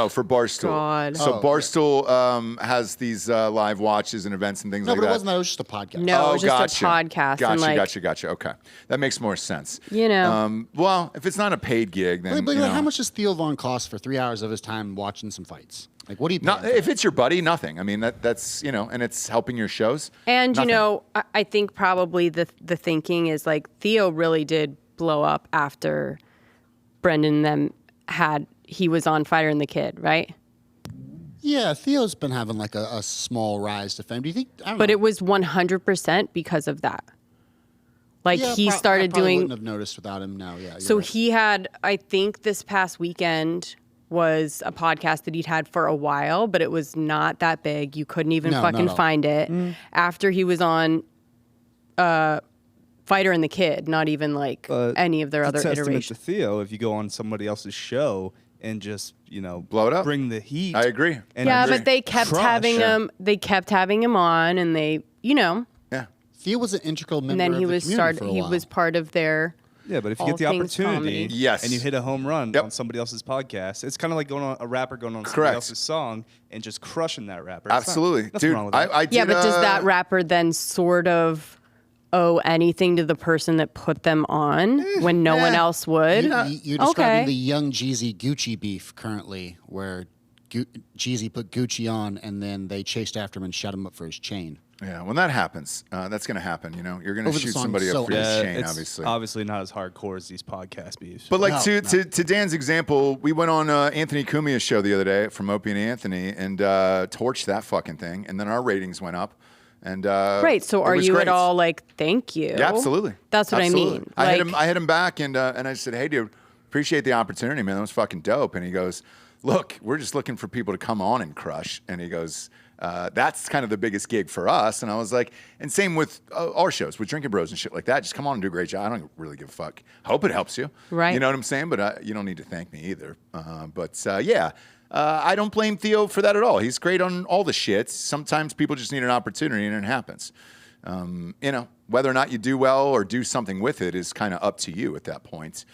for Barstool. God. So Barstool has these live watches and events and things like that. No, but it wasn't that. It was just a podcast. No, it was just a podcast. Gotcha. Okay, that makes more sense. Well, if it's not a paid gig, then how much does Theo Vaughn cost for 3 hours of his time watching some fights? What do you pay? If it's your buddy, nothing. I mean, that's and it's helping your shows. And nothing. I think probably the thinking is Theo really did blow up after Brendan and them he was on Fighter and the Kid, right? Yeah, Theo's been having a small rise to fame. Do you think? I don't but know. It was 100% because of that. He started I doing. Wouldn't have noticed without him. No, yeah. So right. he had, I think, this past weekend was a podcast that he'd had for a while, but it was not that big. You couldn't even find it. After he was on Fighter and the Kid, not even any of their other iterations. Testament to Theo, if you go on somebody else's show and just blow it up, bring the heat. I agree. But they kept having him. They kept having him on, and they, Yeah. Theo was an integral member. And then he was part of their. Yeah, but if you get the opportunity, yes, and you hit a home run on somebody else's podcast, it's kind of like a rapper going on somebody else's song and just crushing that rapper. Absolutely, dude. Wrong with that. I did, but does that rapper then sort of owe anything to the person that put them on when no one else would? You're describing the Young Jeezy Gucci beef currently, where Jeezy put Gucci on, and then they chased after him and shut him up for his chain. Yeah, when that happens, that's going to happen. You're going to shoot somebody up for his chain, it's obviously not as hardcore as these podcast beefs. But to Dan's example, we went on Anthony Cumia's show the other day from Opie and Anthony and torched that fucking thing, and then our ratings went up. And right, so are you at all thank you? Yeah, absolutely. That's what I mean. I hit him back, and I said, hey, dude, appreciate the opportunity, man. That was fucking dope. And he goes, look, we're just looking for people to come on and crush. And he goes, that's kind of the biggest gig for us. And I was like, and same with our shows, with Drinking Bros and shit like that. Just come on and do a great job. I don't really give a fuck. Hope it helps you. Right. You know what I'm saying? But you don't need to thank me either. I don't blame Theo for that at all. He's great on all the shits. Sometimes people just need an opportunity and it happens. Whether or not you do well or do something with it is kind of up to you at that point.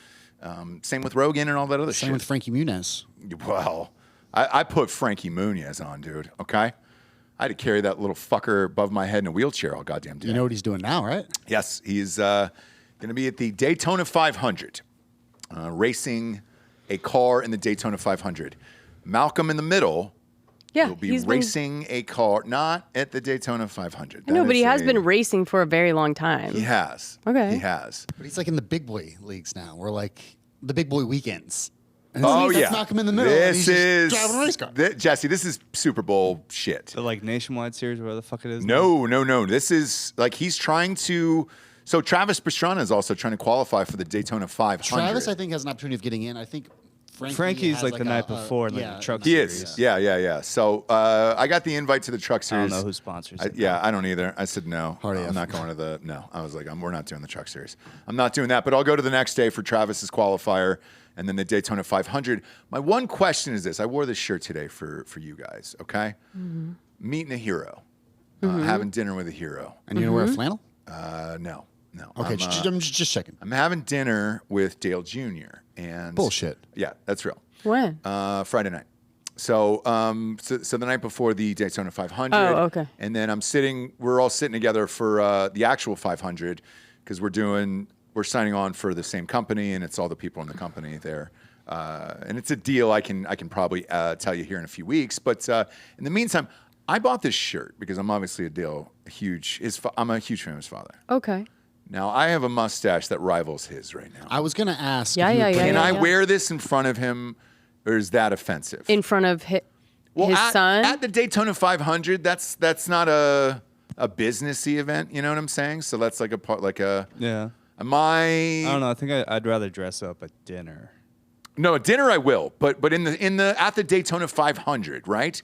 Same with Rogan and all that other shit. Same with Frankie Muniz. Well, I put Frankie Muniz on, dude, okay? I had to carry that little fucker above my head in a wheelchair all goddamn day. You know what he's doing now, right? Yes, he's going to be at the Daytona 500, racing a car in the Daytona 500. Malcolm in the middle will be racing a car, not at the Daytona 500. No, but he has been racing for a very long time. He has. Okay. He has. But he's in the big boy leagues now. We're the big boy weekends. And yeah. Malcolm in the middle. This is driving a race car. Jesse, this is Super Bowl shit. The nationwide series, where the fuck it is? No. This is he's trying to So Travis Pastrana is also trying to qualify for the Daytona 500. Travis, I think, has an opportunity of getting in. I think Frankie's like the night before in the truck he series. is. Yeah. So I got the invite to the truck I series. don't know who sponsors it. I don't either. I said no. I'm not going to the. No, I was like, we're not doing the truck series. I'm not doing that. But I'll go to the next day for Travis's qualifier and then the Daytona 500. My one question is this: I wore this shirt today for you guys. Okay, meeting a hero, having dinner with a hero. And you're gonna wear a flannel? No. Okay, I'm just checking. I'm having dinner with Dale Jr. and Bullshit. Yeah, that's real. When? Friday night. So the night before the Daytona 500. Oh, okay. And then we're all sitting together for the actual 500 because we're signing on for the same company and it's all the people in the company there. And it's a deal I can probably tell you here in a few weeks. But in the meantime, I bought this shirt because I'm obviously I'm a huge fan of his father. Okay. Now, I have a mustache that rivals his right now. I was going to ask. Can I wear this in front of him, or is that offensive? In front of his son? At the Daytona 500, that's not a businessy event, you know what I'm saying? So that's like Yeah. I don't know. I think I'd rather dress up at dinner. No, at dinner I will, but at the Daytona 500, right?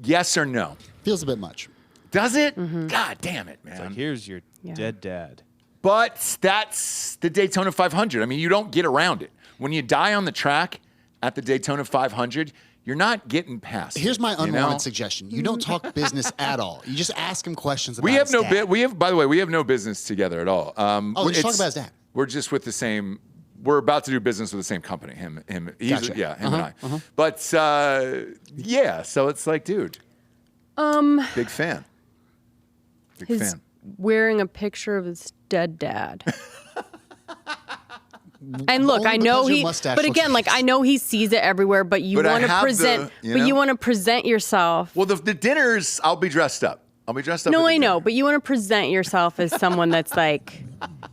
Yes or no? Feels a bit much. Does it? God damn it, man. It's like, here's your dead dad. But that's the Daytona 500. I mean, you don't get around it. When you die on the track at the Daytona 500, you're not getting past. Here's my unwanted suggestion. You don't talk business at all. You just ask him questions about his dad. By the way, we have no business together at all. Let's talk about his dad. We're just with the same. We're about to do business with the same company. Him. Gotcha. And I. But yeah, so it's like, dude. Big fan. Big fan. Wearing a picture of his dead dad. And look, I know but again, like I know he sees it everywhere, but you want to present, you want to present yourself. Well, the dinners, I'll be dressed up. No, I know, but you want to present yourself as someone that's like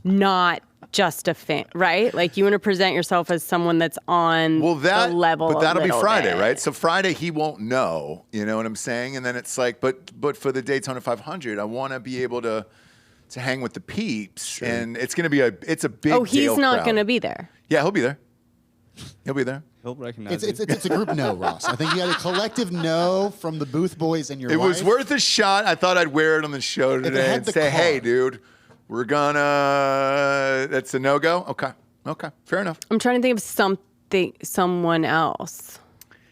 not just a fan, right? Like you want to present yourself as someone that's on the level. But that'll be Friday, right? So Friday he won't know. You know what I'm saying? And then it's like, but for the Daytona 500, I want to be able to hang with the peeps, and it's gonna be it's a big. Oh, he's Dale not crowd. gonna be there. Yeah, he'll be there. He'll be there. He'll recognize it's a group no, Ross. I think you had a collective no from the booth boys and your wife. It was worth a shot. I thought I'd wear it on the show today and say, hey, dude, we're gonna. That's a no-go? Okay. Fair enough. I'm trying to think of someone else.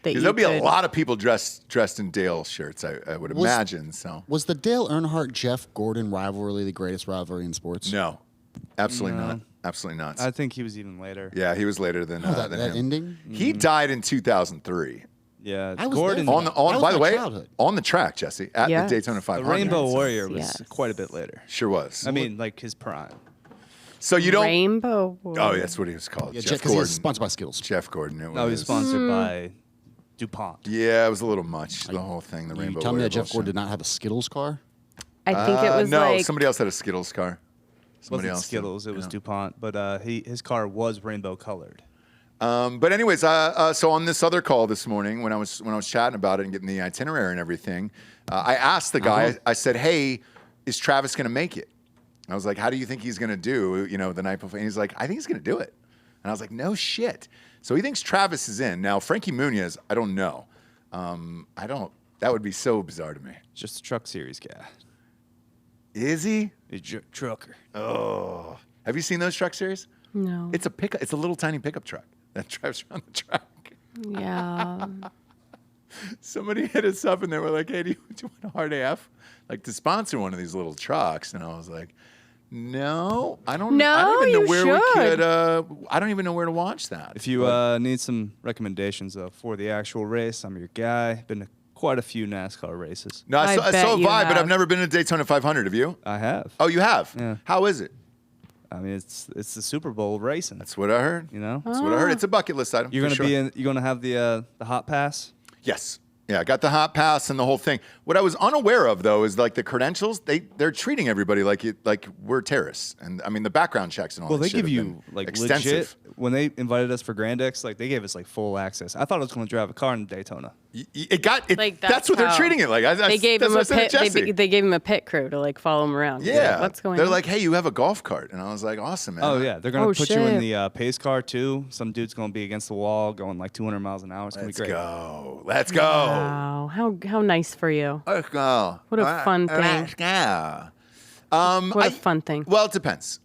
Because there'll be a lot of people dressed in Dale shirts, I would imagine. So was the Dale Earnhardt Jeff Gordon rivalry the greatest rivalry in sports? No, absolutely not. Absolutely not. I think he was even later. Yeah, he was later than him. That ending. He died in 2003. Yeah, Gordon. By the way, on the track, Jesse, at the Daytona 500. The Rainbow Warrior was quite a bit later. Sure was. I mean, like his prime. So you don't Rainbow Warrior. Oh, that's what he was called. Yeah, Jeff Gordon. He was sponsored by Skittles. Jeff Gordon. He was sponsored by DuPont. Yeah, it was a little much. The whole thing. The Rainbow Warrior. Tell me that Jeff Gordon did not have a Skittles car. I think it was no. Somebody else had a Skittles car. Somebody else Skittles. It was DuPont, but his car was rainbow colored. But anyways, so on this other call this morning, when I was chatting about it and getting the itinerary and everything, I asked the guy. I said, "Hey, is Travis going to make it?" I was like, "How do you think he's going to do? The night before?" And he's like, "I think he's going to do it." And I was like, "No shit." So he thinks Travis is in. Now Frankie Muniz, I don't know. That would be so bizarre to me. Just a truck series guy. Is he? He's a trucker. Oh, have you seen those truck series? No. It's a pickup. It's a little tiny pickup truck that drives around the track. Yeah. Somebody hit us up and they were like, "Hey, do you want a hard AF? Like to sponsor one of these little trucks?" And I was like, "No, I don't. No, I don't even know where should. we could. I don't even know where to watch that." If you need some recommendations for the actual race, I'm your guy. Been to quite a few NASCAR races. No, I so have I, but I've never been to Daytona 500. Have you? I have. Oh, you have? Yeah. How is it? I mean, it's the Super Bowl of racing. That's what I heard. That's what I heard. It's a bucket list item. You're gonna have the hot pass. Yes. Yeah, I got the hot pass and the whole thing. What I was unaware of though is like the credentials. They're treating everybody like we're terrorists, and I mean the background checks and all. Well, that they shit give you like extensive. legit. When they invited us for Grand X, like they gave us like full access. I thought I was going to drive a car in Daytona. That's what they're treating it like. They gave him a pit. They gave him a pit crew to like follow him around. Yeah, like, what's going on? They're like, hey, you have a golf cart, and I was like, awesome, man. Oh yeah, they're gonna put you in the pace car too. Some dude's gonna be against the wall, going like 200 miles an hour. It's gonna be great. Let's go. Wow, how nice for you. Let's go. What a fun thing. Let's go. What a fun thing. Well, it depends.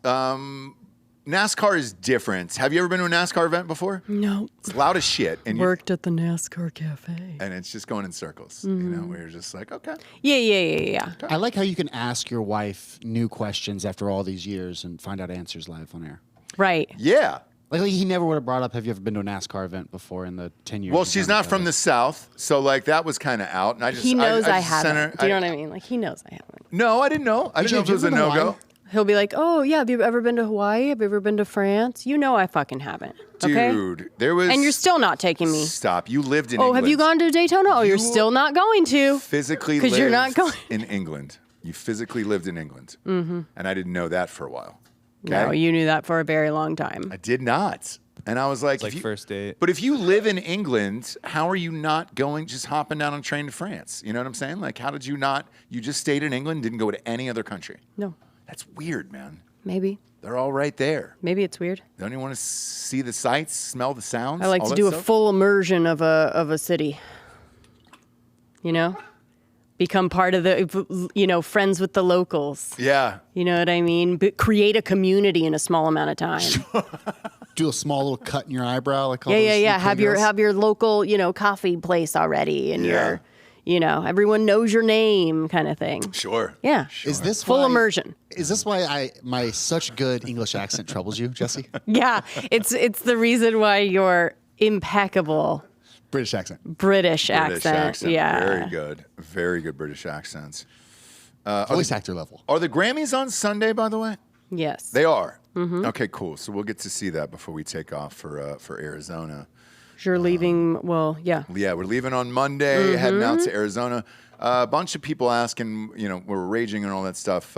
NASCAR is different. Have you ever been to a NASCAR event before? No. It's loud as shit. And worked at the NASCAR cafe. And it's just going in circles. You know, where you're just like, okay. Yeah. I like how you can ask your wife new questions after all these years and find out answers live on air. Right. Yeah. Like he never would have brought up, have you ever been to a NASCAR event before in the 10 years? Well, she's not from the South, so like that was kind of out. And he knows I haven't. Do you know what I mean? Like he knows I haven't. No, I didn't know. I didn't know if it was a no-go. He'll be like, oh, yeah, have you ever been to Hawaii? Have you ever been to France? You know I fucking haven't. Okay? Dude, there was... And you're still not taking me. Stop. You lived in England. Oh, have you gone to Daytona? Oh, you're still not going to. Physically lived you're not going. in England. You physically lived in England. Mm-hmm. And I didn't know that for a while. Okay? No, you knew that for a very long time. I did not. And I was like... It's like first date. But if you live in England, how are you not going, just hopping down on a train to France? You know what I'm saying? Like, how did you not... You just stayed in England, didn't go to any other country? No. That's weird, man. Maybe. They're all right there. Maybe it's weird. Don't you want to see the sights, smell the sounds? I like to do a full immersion of a city. You know? Become part of the, friends with the locals. Yeah. You know what I mean? Create a community in a small amount of time. Do a small little cut in your eyebrow. Like Yeah. Have your local, coffee place already. And everyone knows your name kind of thing. Sure. Yeah. Sure. Is this full immersion? Is this why my such good English accent troubles you, Jessie? Yeah. It's the reason why you're impeccable. British accent. British accent. Yeah. Very good. Very good British accents. Voice actor level. Are the Grammys on Sunday, by the way? Yes. They are. Mm-hmm. Okay, cool. So we'll get to see that before we take off for Arizona. You're leaving, yeah. Yeah, we're leaving on Monday, heading out to Arizona. A bunch of people asking, we're raging and all that stuff.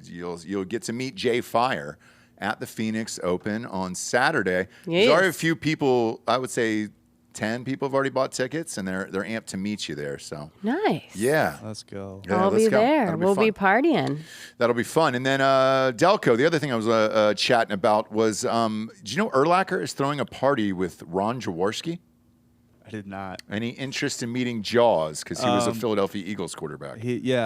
You'll get to meet Jay Fire at the Phoenix Open on Saturday. Yes. There's already a few people, I would say 10 people have already bought tickets, and they're amped to meet you there. So nice. Yeah. Let's go. Yeah, I'll be there. We'll be partying. That'll be fun. And then Delco, the other thing I was chatting about was, did you know Urlacher is throwing a party with Ron Jaworski? I did not. Any interest in meeting Jaws? Because he was a Philadelphia Eagles quarterback.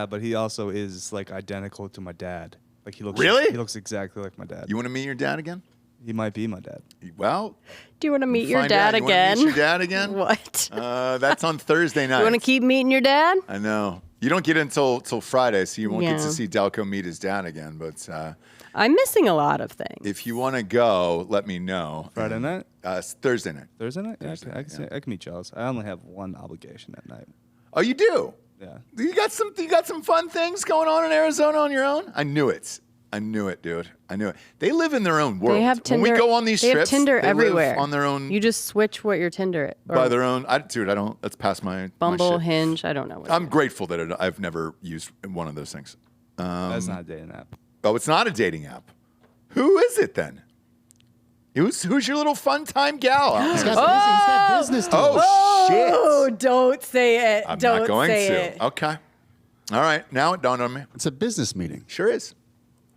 But he also is like identical to my dad. Like he looks. Really? He looks exactly like my dad. You want to meet your dad again? He might be my dad. Well, do you want to meet your dad again? You want to meet your dad again? What? That's on Thursday night. You want to keep meeting your dad? I know. You don't get it until Friday, so you won't get to see Delco meet his dad again. But I'm missing a lot of things. If you want to go, let me know. Friday night? Thursday night. Thursday night? I can meet Charles. I only have one obligation that night. Oh, you do? Yeah. You got some fun things going on in Arizona on your own? I knew it, dude. I knew it. They live in their own world. They have Tinder. When we go on these trips, trips, have Tinder they everywhere. live on their own. You just switch what your Tinder by their own. I don't. That's past my Bumble, my shit. Hinge. I don't know. I'm grateful that I've never used one of those things. That's not a dating app. Oh, it's not a dating app. Who is it then? Who's your little fun time gal? He's got business to do. Shit. Oh, don't say it. I'm don't not going say to. it. Okay. All right. Now it dawned on me. It's a business meeting. Sure is.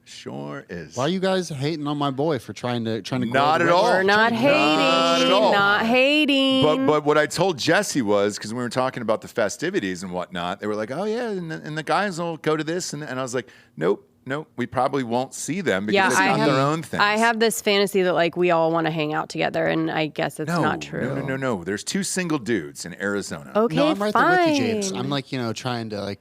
Sure is. Why are you guys hating on my boy for trying to Not at all. We're not hating. Not hating. But what I told Jessie was, because we were talking about the festivities and whatnot, they were like, oh yeah, and the guys will go to this, and I was like, nope, we probably won't see them because it's not their own thing. I have this fantasy that we all want to hang out together, and I guess it's not true. No. There's 2 single dudes in Arizona. Okay, no, I'm right fine. there with you, James. I'm trying to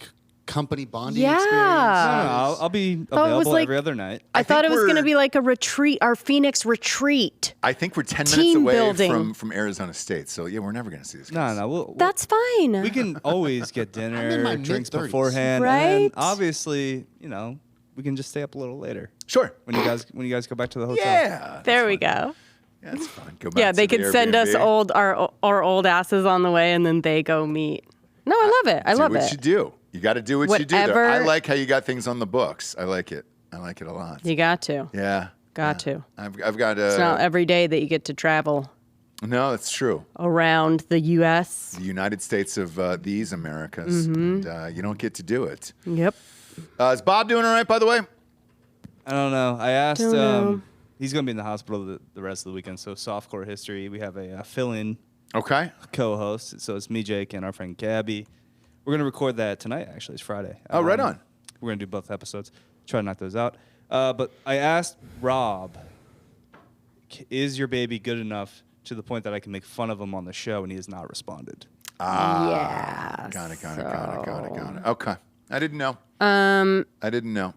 company bonding Yeah. experience. No, I'll be available every other night. I thought it was going to be like a retreat, our Phoenix retreat. I think we're 10 minutes Team away building. from Arizona State. So yeah, we're never going to see this. No. That's fine. We can always get dinner, drinks mid-30s. beforehand, Right? and then obviously, we can just stay up a little later. Sure. When you guys go back to the hotel. Yeah. there we go. Yeah, that's fine. Go back Yeah, to they the could send us Airbnb. our old asses on the way, and then they go meet. No, I love it. I love Do what it. you do. You got to do what you do there. Whatever- I like how you got things on the books. I like it. I like it a lot. You got to. Yeah. Got to. I've got It's not every day that you get to travel. No, that's true. around the U.S. The United States of these Americas. And you don't get to do it. Yep. Is Bob doing all right, by the way? I don't know. I asked. Don't know. He's going to be in the hospital the rest of the weekend. So softcore history, we have a fill-in Okay. co-host. So it's me, Jake, and our friend Gabby. We're going to record that tonight, actually. It's Friday. Oh, right on. We're going to do both episodes. Try to knock those out. But I asked Rob, is your baby good enough to the point that I can make fun of him on the show? And he has not responded. Yeah. Got it. Okay. I didn't know. I didn't know.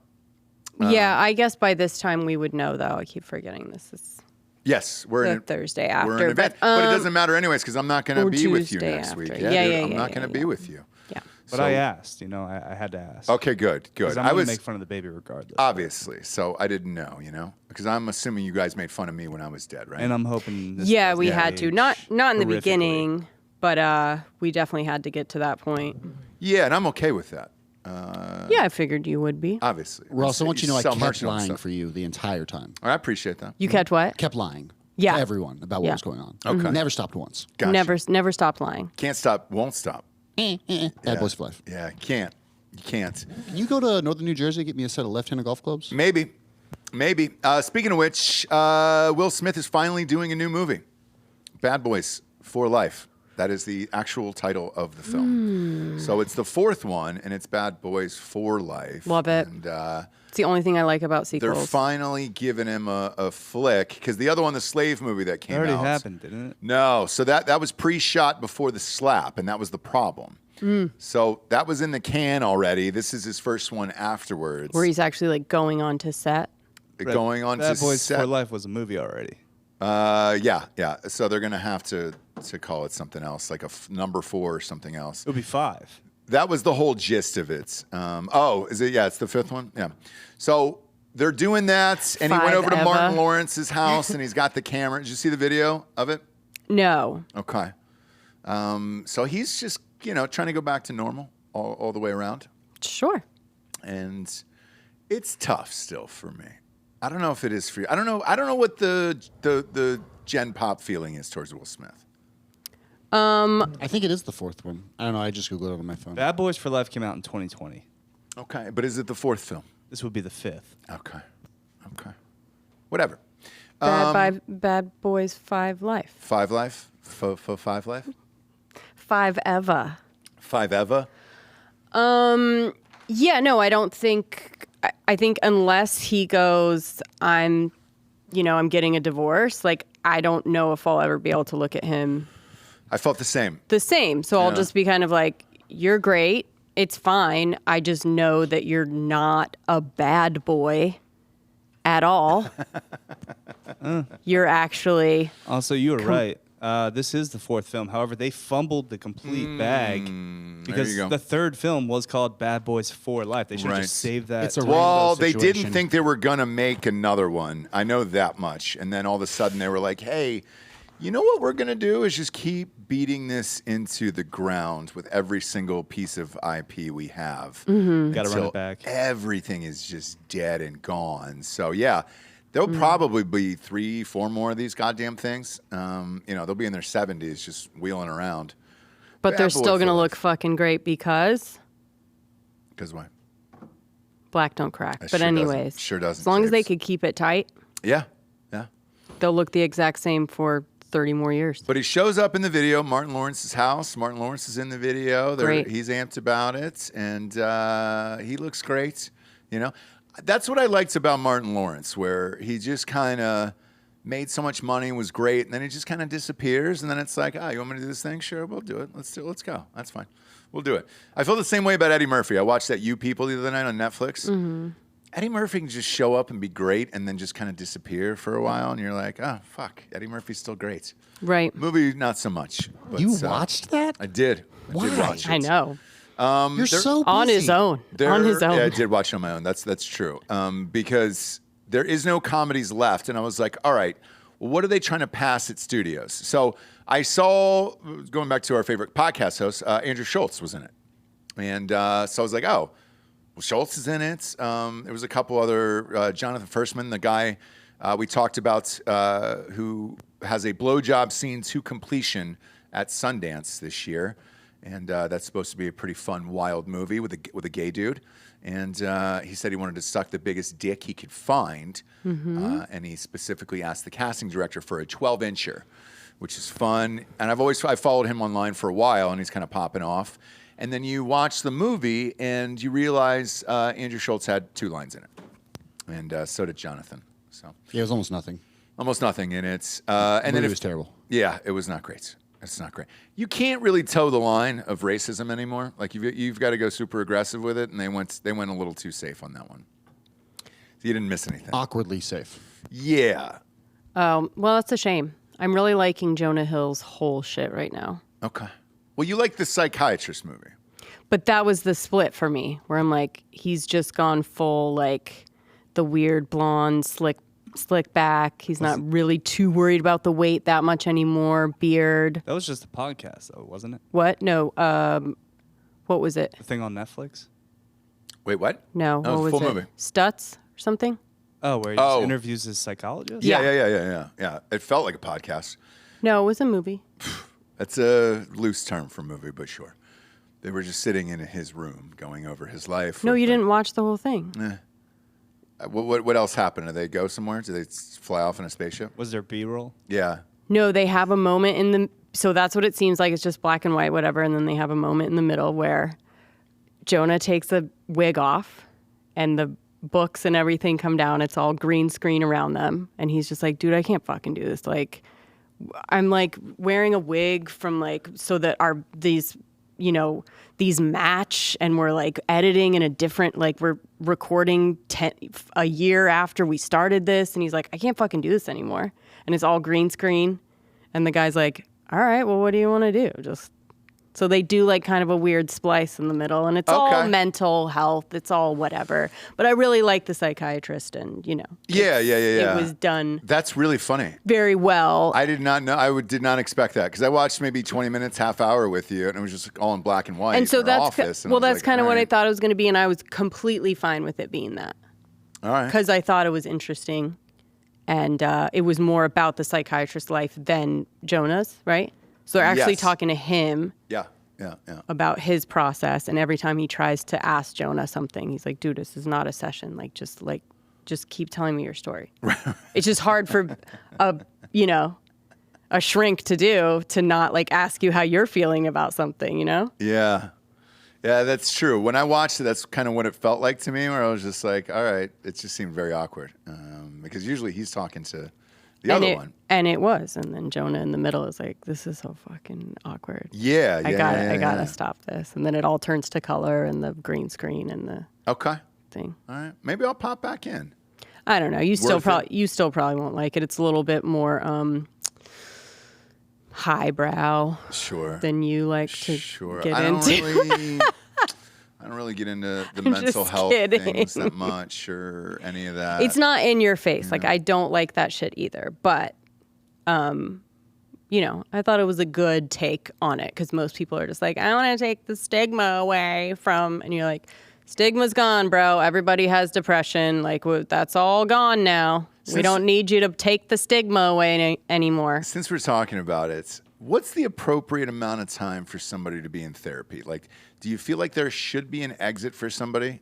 Yeah, I guess by this time we would know, though. I keep forgetting this is Yes, we're the in Thursday after. We're in event, but it doesn't matter anyways because I'm not going to be with you Tuesday next after. week. Yeah, I'm not going to be with you. Yeah. But So- I asked. I had to ask. Okay, good. Because I'm I going was to make fun of the baby regardless. obviously, so I didn't know, because I'm assuming you guys made fun of me when I was dead, right? And I'm hoping this Yeah, doesn't we had to. age Not in the horrifically. beginning, but we definitely had to get to that point. Yeah, and I'm okay with that. Yeah, I figured you would be. Obviously, Ross, I want you to know I sell kept merch and all that lying stuff. for you the entire time. I appreciate that. You catch what? Kept lying. Yeah. To everyone about what Yeah. was going on. Okay. Never stopped once. Gotcha. Never stopped lying. Can't stop, won't stop. Bad boys for life. Yeah, can't. You can't. Can you go to Northern New Jersey and get me a set of left-handed golf clubs? Maybe. Speaking of which, Will Smith is finally doing a new movie, Bad Boys for Life. That is the actual title of the film. So it's the fourth one, and it's Bad Boys for Life. Love it. And It's the only thing I like about they're sequels. finally giving him a flick because the other one, the Slave movie that It came already out, happened, didn't it? No, so that was pre-shot before the slap, and that was the problem. So that was in the can already. This is his first one afterwards. Where he's actually like going on to set. Going on Bad to Boys set. for Life was a movie already. Yeah. So they're gonna have to call it something else, like a number 4 or something else. It would be 5. That was the whole gist of it. Is it? Yeah, it's the 5th one. Yeah. So they're doing that, and he went over to Five Martin Eva. Lawrence's house, and he's got the camera. Did you see the video of it? No. Okay. So he's just trying to go back to normal all the way around, Sure. and it's tough still for me. I don't know if it is for you. I don't know what the Gen Pop feeling is towards Will Smith. I think it is the fourth one. I don't know. I just Googled it on my phone. Bad Boys for Life came out in 2020. Okay, but is it the 4th film? This would be the 5th. Okay. Whatever. Bad Boys 5 Life. 5 Life? 5 Life? 5 Eva. 5 Eva? Yeah, no, I don't think. I think unless he goes, I'm getting a divorce. Like, I don't know if I'll ever be able to look at him I felt the same. the same. So I'll just be kind of like, you're great. It's fine. I just know that you're not a bad boy at all. You're actually. Also, you were right. This is the 4th film. However, they fumbled the complete bag because you go. the 3rd film was called Bad Boys for Life. They should have Right. just saved that. It's a title. Well, they situation. didn't think they were going to make another one. I know that much. And then all of a sudden they were like, hey, you know what we're going to do is just keep beating this into the ground with every single piece of IP we have. Gotta run until it back. Everything is just dead and gone. So, yeah, there'll probably be 3-4 more of these goddamn things. They'll be in their 70s just wheeling around. But Bad they're Boy still going to for look life. fucking great because Because why? black don't crack. It But sure doesn't. anyways, Sure doesn't, as long as they James. could keep it tight, Yeah. they'll look the exact same for 30 more years. But he shows up in the video, Martin Lawrence's house. Martin Lawrence is in the video. Great. He's amped about it, and he looks great. That's what I liked about Martin Lawrence, where he just kind of made so much money, was great, and then he just kind of disappears, and then it's like, you want me to do this thing? Sure, we'll do it. Let's go. That's fine. We'll do it. I feel the same way about Eddie Murphy. I watched that You People the other night on Netflix. Mm-hmm. Eddie Murphy can just show up and be great and then just kind of disappear for a while, and you're like, oh, fuck, Eddie Murphy's still great. Right. Movie, not so much. But, You watched that? I did. I did Why? watch it. I know. You're so busy. On his own. On his own. Yeah, I did watch it on my own. That's true. Because there is no comedies left, and I was like, all right, well, what are they trying to pass at studios? So I saw, going back to our favorite podcast host, Andrew Schultz was in it. And so I was like, oh, well, Schultz is in it. There was a couple other, Jonathan Firstman, the guy We talked about who has a blowjob scene to completion at Sundance this year, and that's supposed to be a pretty fun, wild movie with a gay dude. And he said he wanted to suck the biggest dick he could find, and he specifically asked the casting director for a 12-incher, which is fun. And I followed him online for a while, and he's kind of popping off. And then you watch the movie, and you realize Andrew Schultz had 2 lines in it, and so did Jonathan. So yeah, it was almost nothing. Almost nothing, and it's and then it was terrible. Yeah, it was not great. It's not great. You can't really toe the line of racism anymore. Like you've got to go super aggressive with it, and they went a little too safe on that one. So you didn't miss anything. Awkwardly safe. Yeah. Well, that's a shame. I'm really liking Jonah Hill's whole shit right now. Okay. Well, you like the psychiatrist movie. But that was the split for me, where I'm like, he's just gone full, like, the weird blonde, slick back. He's not really too worried about the weight that much anymore. Beard. That was just a podcast, though, wasn't it? What? No. What was it? The thing on Netflix? Wait, what? No. That was what a was full it? movie. Stutz or something? Oh, where he just interviews his psychologist? Yeah. It felt like a podcast. No, it was a movie. That's a loose term for movie, but sure. They were just sitting in his room going over his life. No, you didn't watch the whole thing. What else happened? Did they go somewhere? Did they fly off in a spaceship? Was there B-roll? Yeah. No, they have a moment in the... So that's what it seems like. It's just black and white, whatever. And then they have a moment in the middle where Jonah takes a wig off and the books and everything come down. It's all green screen around them. And he's just like, dude, I can't fucking do this. Like, I'm like wearing a wig from like... So that these match, and we're like editing in a different, like we're recording a year after we started this. And he's like, I can't fucking do this anymore. And it's all green screen. And the guy's like, all right, well, what do you want to do? So they do like kind of a weird splice in the middle, and it's all mental health. It's all whatever. But I really like the psychiatrist, and Yeah. It was done. That's really funny. Very well. I did not know. I did not expect that, because I watched maybe 20 minutes, half hour with you, and it was just all in black and white. And so that's office, and that's like, kind of what I right. thought it was going to be, and I was completely fine with it being that. All right. Because I thought it was interesting, and it was more about the psychiatrist's life than Jonah's, right? So they're actually talking to him. Yeah. About his process, and every time he tries to ask Jonah something, he's like, dude, this is not a session. Just keep telling me your story. It's just hard for a shrink to not like ask you how you're feeling about something, Yeah, that's true. When I watched it, that's kind of what it felt like to me, where I was just like, all right, it just seemed very awkward, because usually he's talking to the other one. And it was. And then Jonah in the middle is like, this is so fucking awkward. Yeah, I gotta stop this. And then it all turns to color and the green screen and the thing. All right. Maybe I'll pop back in. I don't know. You still probably won't like it. It's a little bit more highbrow than you like to get into. I don't really get into the mental health things that much or any of that. It's not in your face. Like, I don't like that shit either. But, I thought it was a good take on it, because most people are just like, I want to take the stigma away from, and you're like, stigma's gone, bro. Everybody has depression. Like, that's all gone now. We don't need you to take the stigma away anymore. Since we're talking about it, what's the appropriate amount of time for somebody to be in therapy? Like, do you feel like there should be an exit for somebody?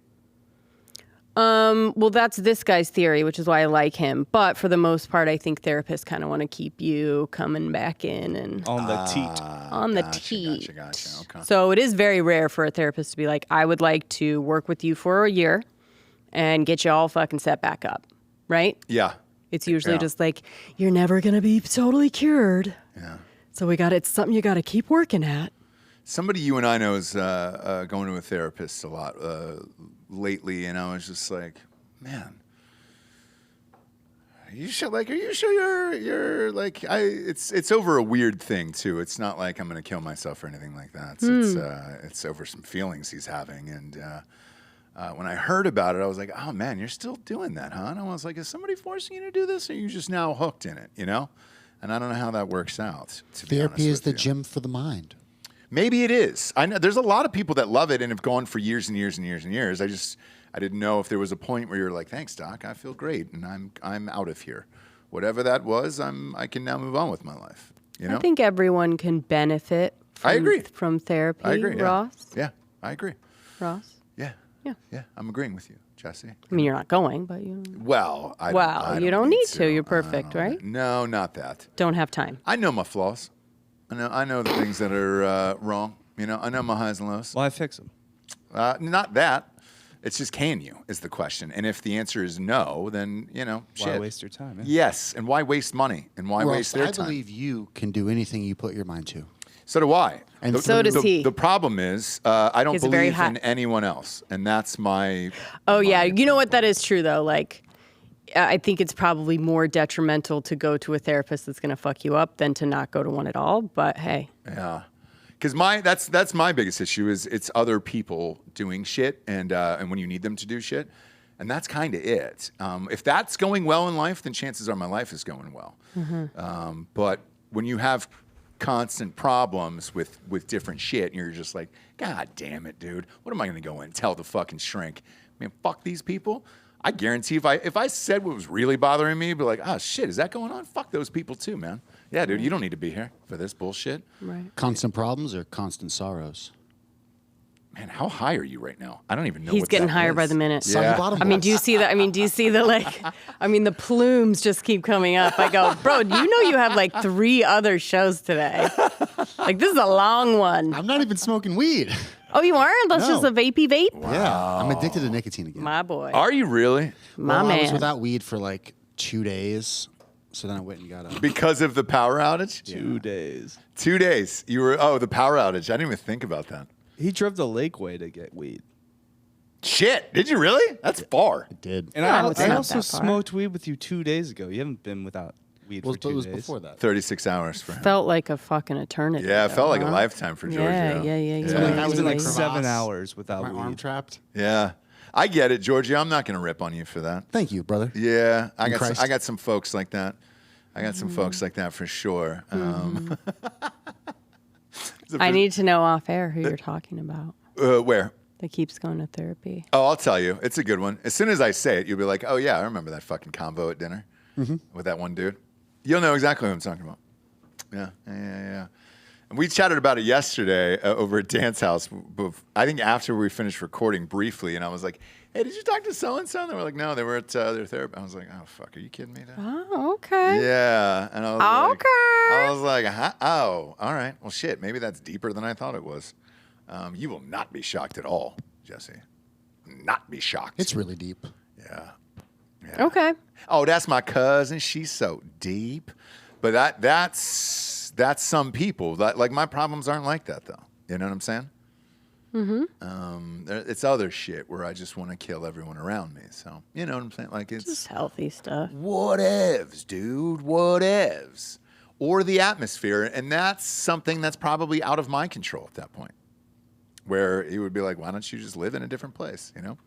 Well, that's this guy's theory, which is why I like him. But for the most part, I think therapists kind of want to keep you coming back in and on the teat. On the teat. Gotcha. Okay. So it is very rare for a therapist to be like, I would like to work with you for a year and get you all fucking set back up, right? Yeah. It's usually just like, you're never going to be totally cured. Yeah. So it's something you got to keep working at. Somebody you and I know is going to a therapist a lot lately, and I was just like, man, are you sure you're like, it's over a weird thing too. It's not like I'm going to kill myself or anything like that. It's over some feelings he's having, and when I heard about it, I was like, oh man, you're still doing that, huh? And I was like, is somebody forcing you to do this, or are you just now hooked in it, And I don't know how that works out. Therapy is the gym for the mind. Maybe it is. I know there's a lot of people that love it and have gone for years and years and years and years. I didn't know if there was a point where you're like, thanks, Doc, I feel great, and I'm out of here. Whatever that was, I can now move on with my life. You know? I think everyone can benefit I agree. From therapy. I agree. Ross? Yeah, I agree. Ross? Yeah. Yeah. Yeah, I'm agreeing with you, Jessie. I mean, you're not going, but you. Well, you don't need to. You're perfect, right? No, not that. Don't have time. I know my flaws. I know the things that are wrong. You know, I know my highs and lows. Why fix them? Not that. It's just, can you, is the question. And if the answer is no, then, shit. Why waste your time? Yeah. Yes, and why waste money? And why waste their time? I believe you can do anything you put your mind to. So do I. And so does he. The problem is, I don't believe in anyone else. And that's my... Oh, yeah. You know what? That is true, though. Like, I think it's probably more detrimental to go to a therapist that's going to fuck you up than to not go to one at all. But, hey. Yeah. Because that's my biggest issue is it's other people doing shit and when you need them to do shit. And that's kind of it. If that's going well in life, then chances are my life is going well. Mm-hmm. But when you have constant problems with different shit and you're just like, God damn it, dude. What am I going to go in and tell the fucking shrink? Man, fuck these people. I guarantee if I said what was really bothering me, be like, oh shit, is that going on? Fuck those people too, man. Yeah, dude, you don't need to be here for this bullshit. Right. Constant problems or constant sorrows? Man, how high are you right now? I don't even know. He's getting higher by the minute. Yeah. I mean, do you see that? I mean, do you see the the plumes just keep coming up. I go, bro, you know you have like 3 other shows today. Like, this is a long one. I'm not even smoking weed. Oh, you aren't? That's No. just a vapey vape? Wow. Yeah, I'm addicted to nicotine again. My boy. Are you really? My I was man. without weed for like 2 days, so then I went and got a... Because of the power outage? 2 days. 2 days. You were the power outage. I didn't even think about that. He drove the Lakeway to get weed. Shit, did you really? That's far. I did. And No, it's I not also that far. smoked weed with you 2 days ago. You haven't been without weed Well, for it 2 was days. before that. 36 hours for him. Felt like a fucking eternity. Yeah, it felt like a huh? lifetime for Giorgio. Yeah. I was in like Crevasse. 7 hours without My weed. arm trapped. Yeah. I get it, Giorgio. I'm not going to rip on you for that. Thank you, brother. Yeah, I Christ. got some folks like that. I got some folks like that for sure. I need to know off air who you're talking about Where? that keeps going to therapy. Oh, I'll tell you. It's a good one. As soon as I say it, you'll be like, oh, yeah, I remember that fucking combo at dinner with that one dude. You'll know exactly what I'm talking about. Yeah. And we chatted about it yesterday over at Dan's house. I think after we finished recording briefly, and I was like, hey, did you talk to so-and-so? And they were like, no, they were at their therapy. I was like, oh, fuck, are you kidding me? Dad? Oh, okay. Yeah. And I Okay. was like, huh? Oh, all right. Well, shit, maybe that's deeper than I thought it was. You will not be shocked at all, Jessie. Not be shocked. It's really deep. Yeah. Okay. Oh, that's my cousin. She's so deep. But that's some people. Like my problems aren't like that though. You know what I'm saying? Mm-hmm. It's other shit where I just want to kill everyone around me. So you know what I'm saying? Like it's Just healthy stuff. whatevs, dude. Whatevs. Or the atmosphere, and that's something that's probably out of my control at that point. Where he would be like, why don't you just live in a different place? You know?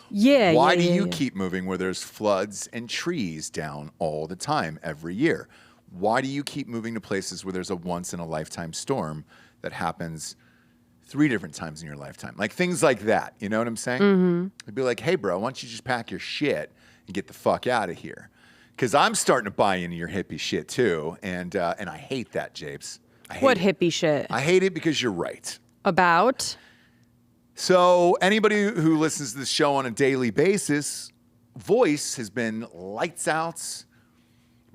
Yeah. Why yeah, do yeah, you yeah. keep moving where there's floods and trees down all the time every year? Why do you keep moving to places where there's a once-in-a-lifetime storm that happens 3 different times in your lifetime? Like things like that, you know what I'm saying? Mm-hmm. I'd be like, hey, bro, why don't you just pack your shit and get the fuck out of here? Because I'm starting to buy into your hippie shit too, and I hate that, Japes. What hippie shit? I hate it because you're right. About? So anybody who listens to this show on a daily basis, voice has been lights out.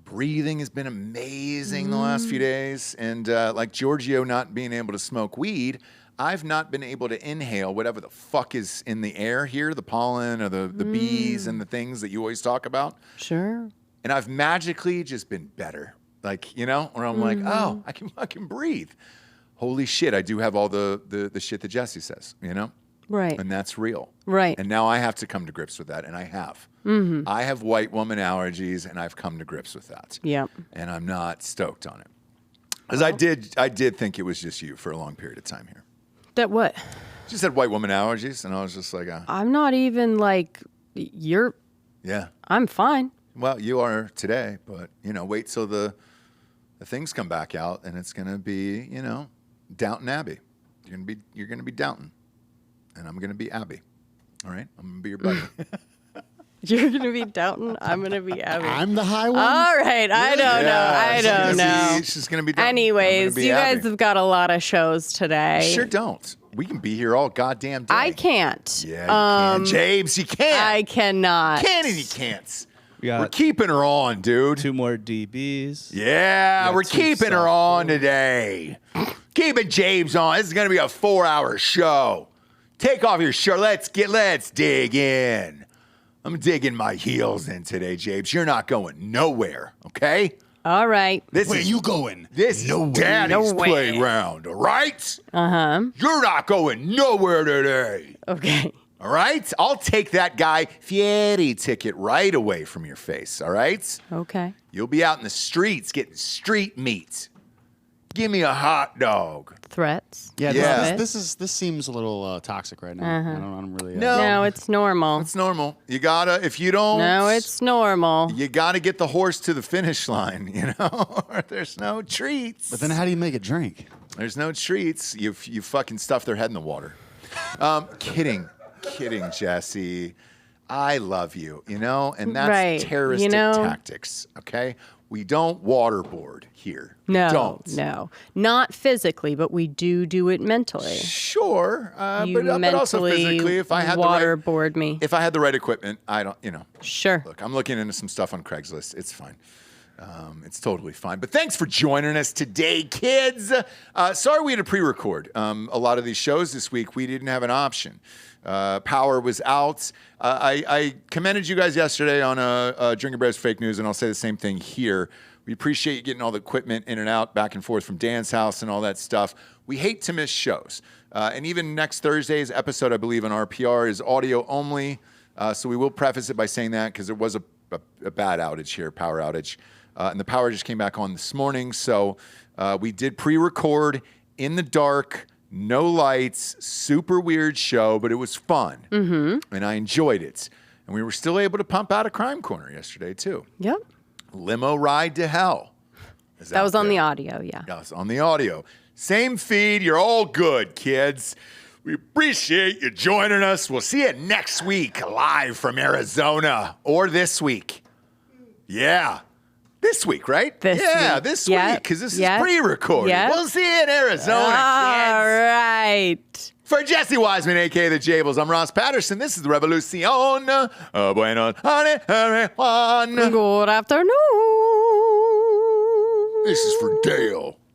Breathing has been amazing the last few days. And like Giorgio not being able to smoke weed, I've not been able to inhale whatever the fuck is in the air here, the pollen or the bees and the things that you always talk about. Sure. And I've magically just been better. Like, you know, where I'm like, oh, I can breathe. Holy shit, I do have all the shit that Jessie says, you know? Right. And that's real. Right. And now I have to come to grips with that, and I have. Mm-hmm. I have white woman allergies, and I've come to grips with that. Yep. And I'm not stoked on it. Because I did think it was just you for a long period of time here. That what? She said white woman allergies, and I was just like, I'm not even like, yeah. I'm fine. Well, you are today, but, you know, wait till the things come back out, and it's going to be, you know, Downton Abbey. You're gonna be Downton, and I'm gonna be Abby. All right, I'm gonna be your buddy. You're going to be Downton. I'm going to be Abby. I'm the high one. All right. I don't know. She's going to be Downton. Anyways, you Abby. guys have got a lot of shows today. Sure don't. We can be here all goddamn day. I can't. Yeah, you can. James, you can't. I cannot. Can and you can't. We're keeping her on, dude. 2 more DBs. Yeah, we're keeping her on today. Keeping James on. This is going to be a 4-hour show. Take off your shirt. Let's dig in. I'm digging my heels in today, James. You're not going nowhere, okay? All right. Where you going? This is Daddy's playground, all right? Uh-huh. You're not going nowhere today. Okay. All right? I'll take that guy Fieri ticket right away from your face, all right? Okay. You'll be out in the streets getting street meat. Give me a hot dog. Threats. Yeah. This seems a little toxic right now. I don't really. No, it's normal. It's normal. You gotta, if you don't. No, it's normal. You gotta get the horse to the finish line, you know? Or there's no treats. But then how do you make it drink? There's no treats. You fucking stuff their head in the water. Kidding, Jessie. I love you, you know? And that's terroristic tactics, okay? We don't waterboard here. No. Not physically, but we do it mentally. Sure. You but also physically, if I had waterboard me. If I had the right equipment, I don't, Sure. Look, I'm looking into some stuff on Craigslist. It's fine. It's totally fine. But thanks for joining us today, kids. Sorry we had to pre-record. A lot of these shows this week, we didn't have an option. Power was out. I commended you guys yesterday on Drinking Bros Fake News, and I'll say the same thing here. We appreciate you getting all the equipment in and out, back and forth from Dan's house and all that stuff. We hate to miss shows. And even next Thursday's episode, I believe, on RPR is audio only. So we will preface it by saying that because there was a bad outage here, power outage. And the power just came back on this morning. So we did pre-record in the dark, no lights, super weird show, but it was fun. Mm-hmm. And I enjoyed it. And we were still able to pump out a Crime Corner yesterday, too. Yep. Limo Ride to Hell. That was on the audio, yeah. That was on the audio. Same feed. You're all good, kids. We appreciate you joining us. We'll see you next week live from Arizona or this week. Yeah. This week, right? This week. This week, because this is pre-recorded. Yep. We'll see you in Arizona, All kids. right. For Jessie Wiseman, a.k.a. The Jables, I'm Ross Patterson. This is the Revolucion. Buenos everyone. Good afternoon. This is for Dale.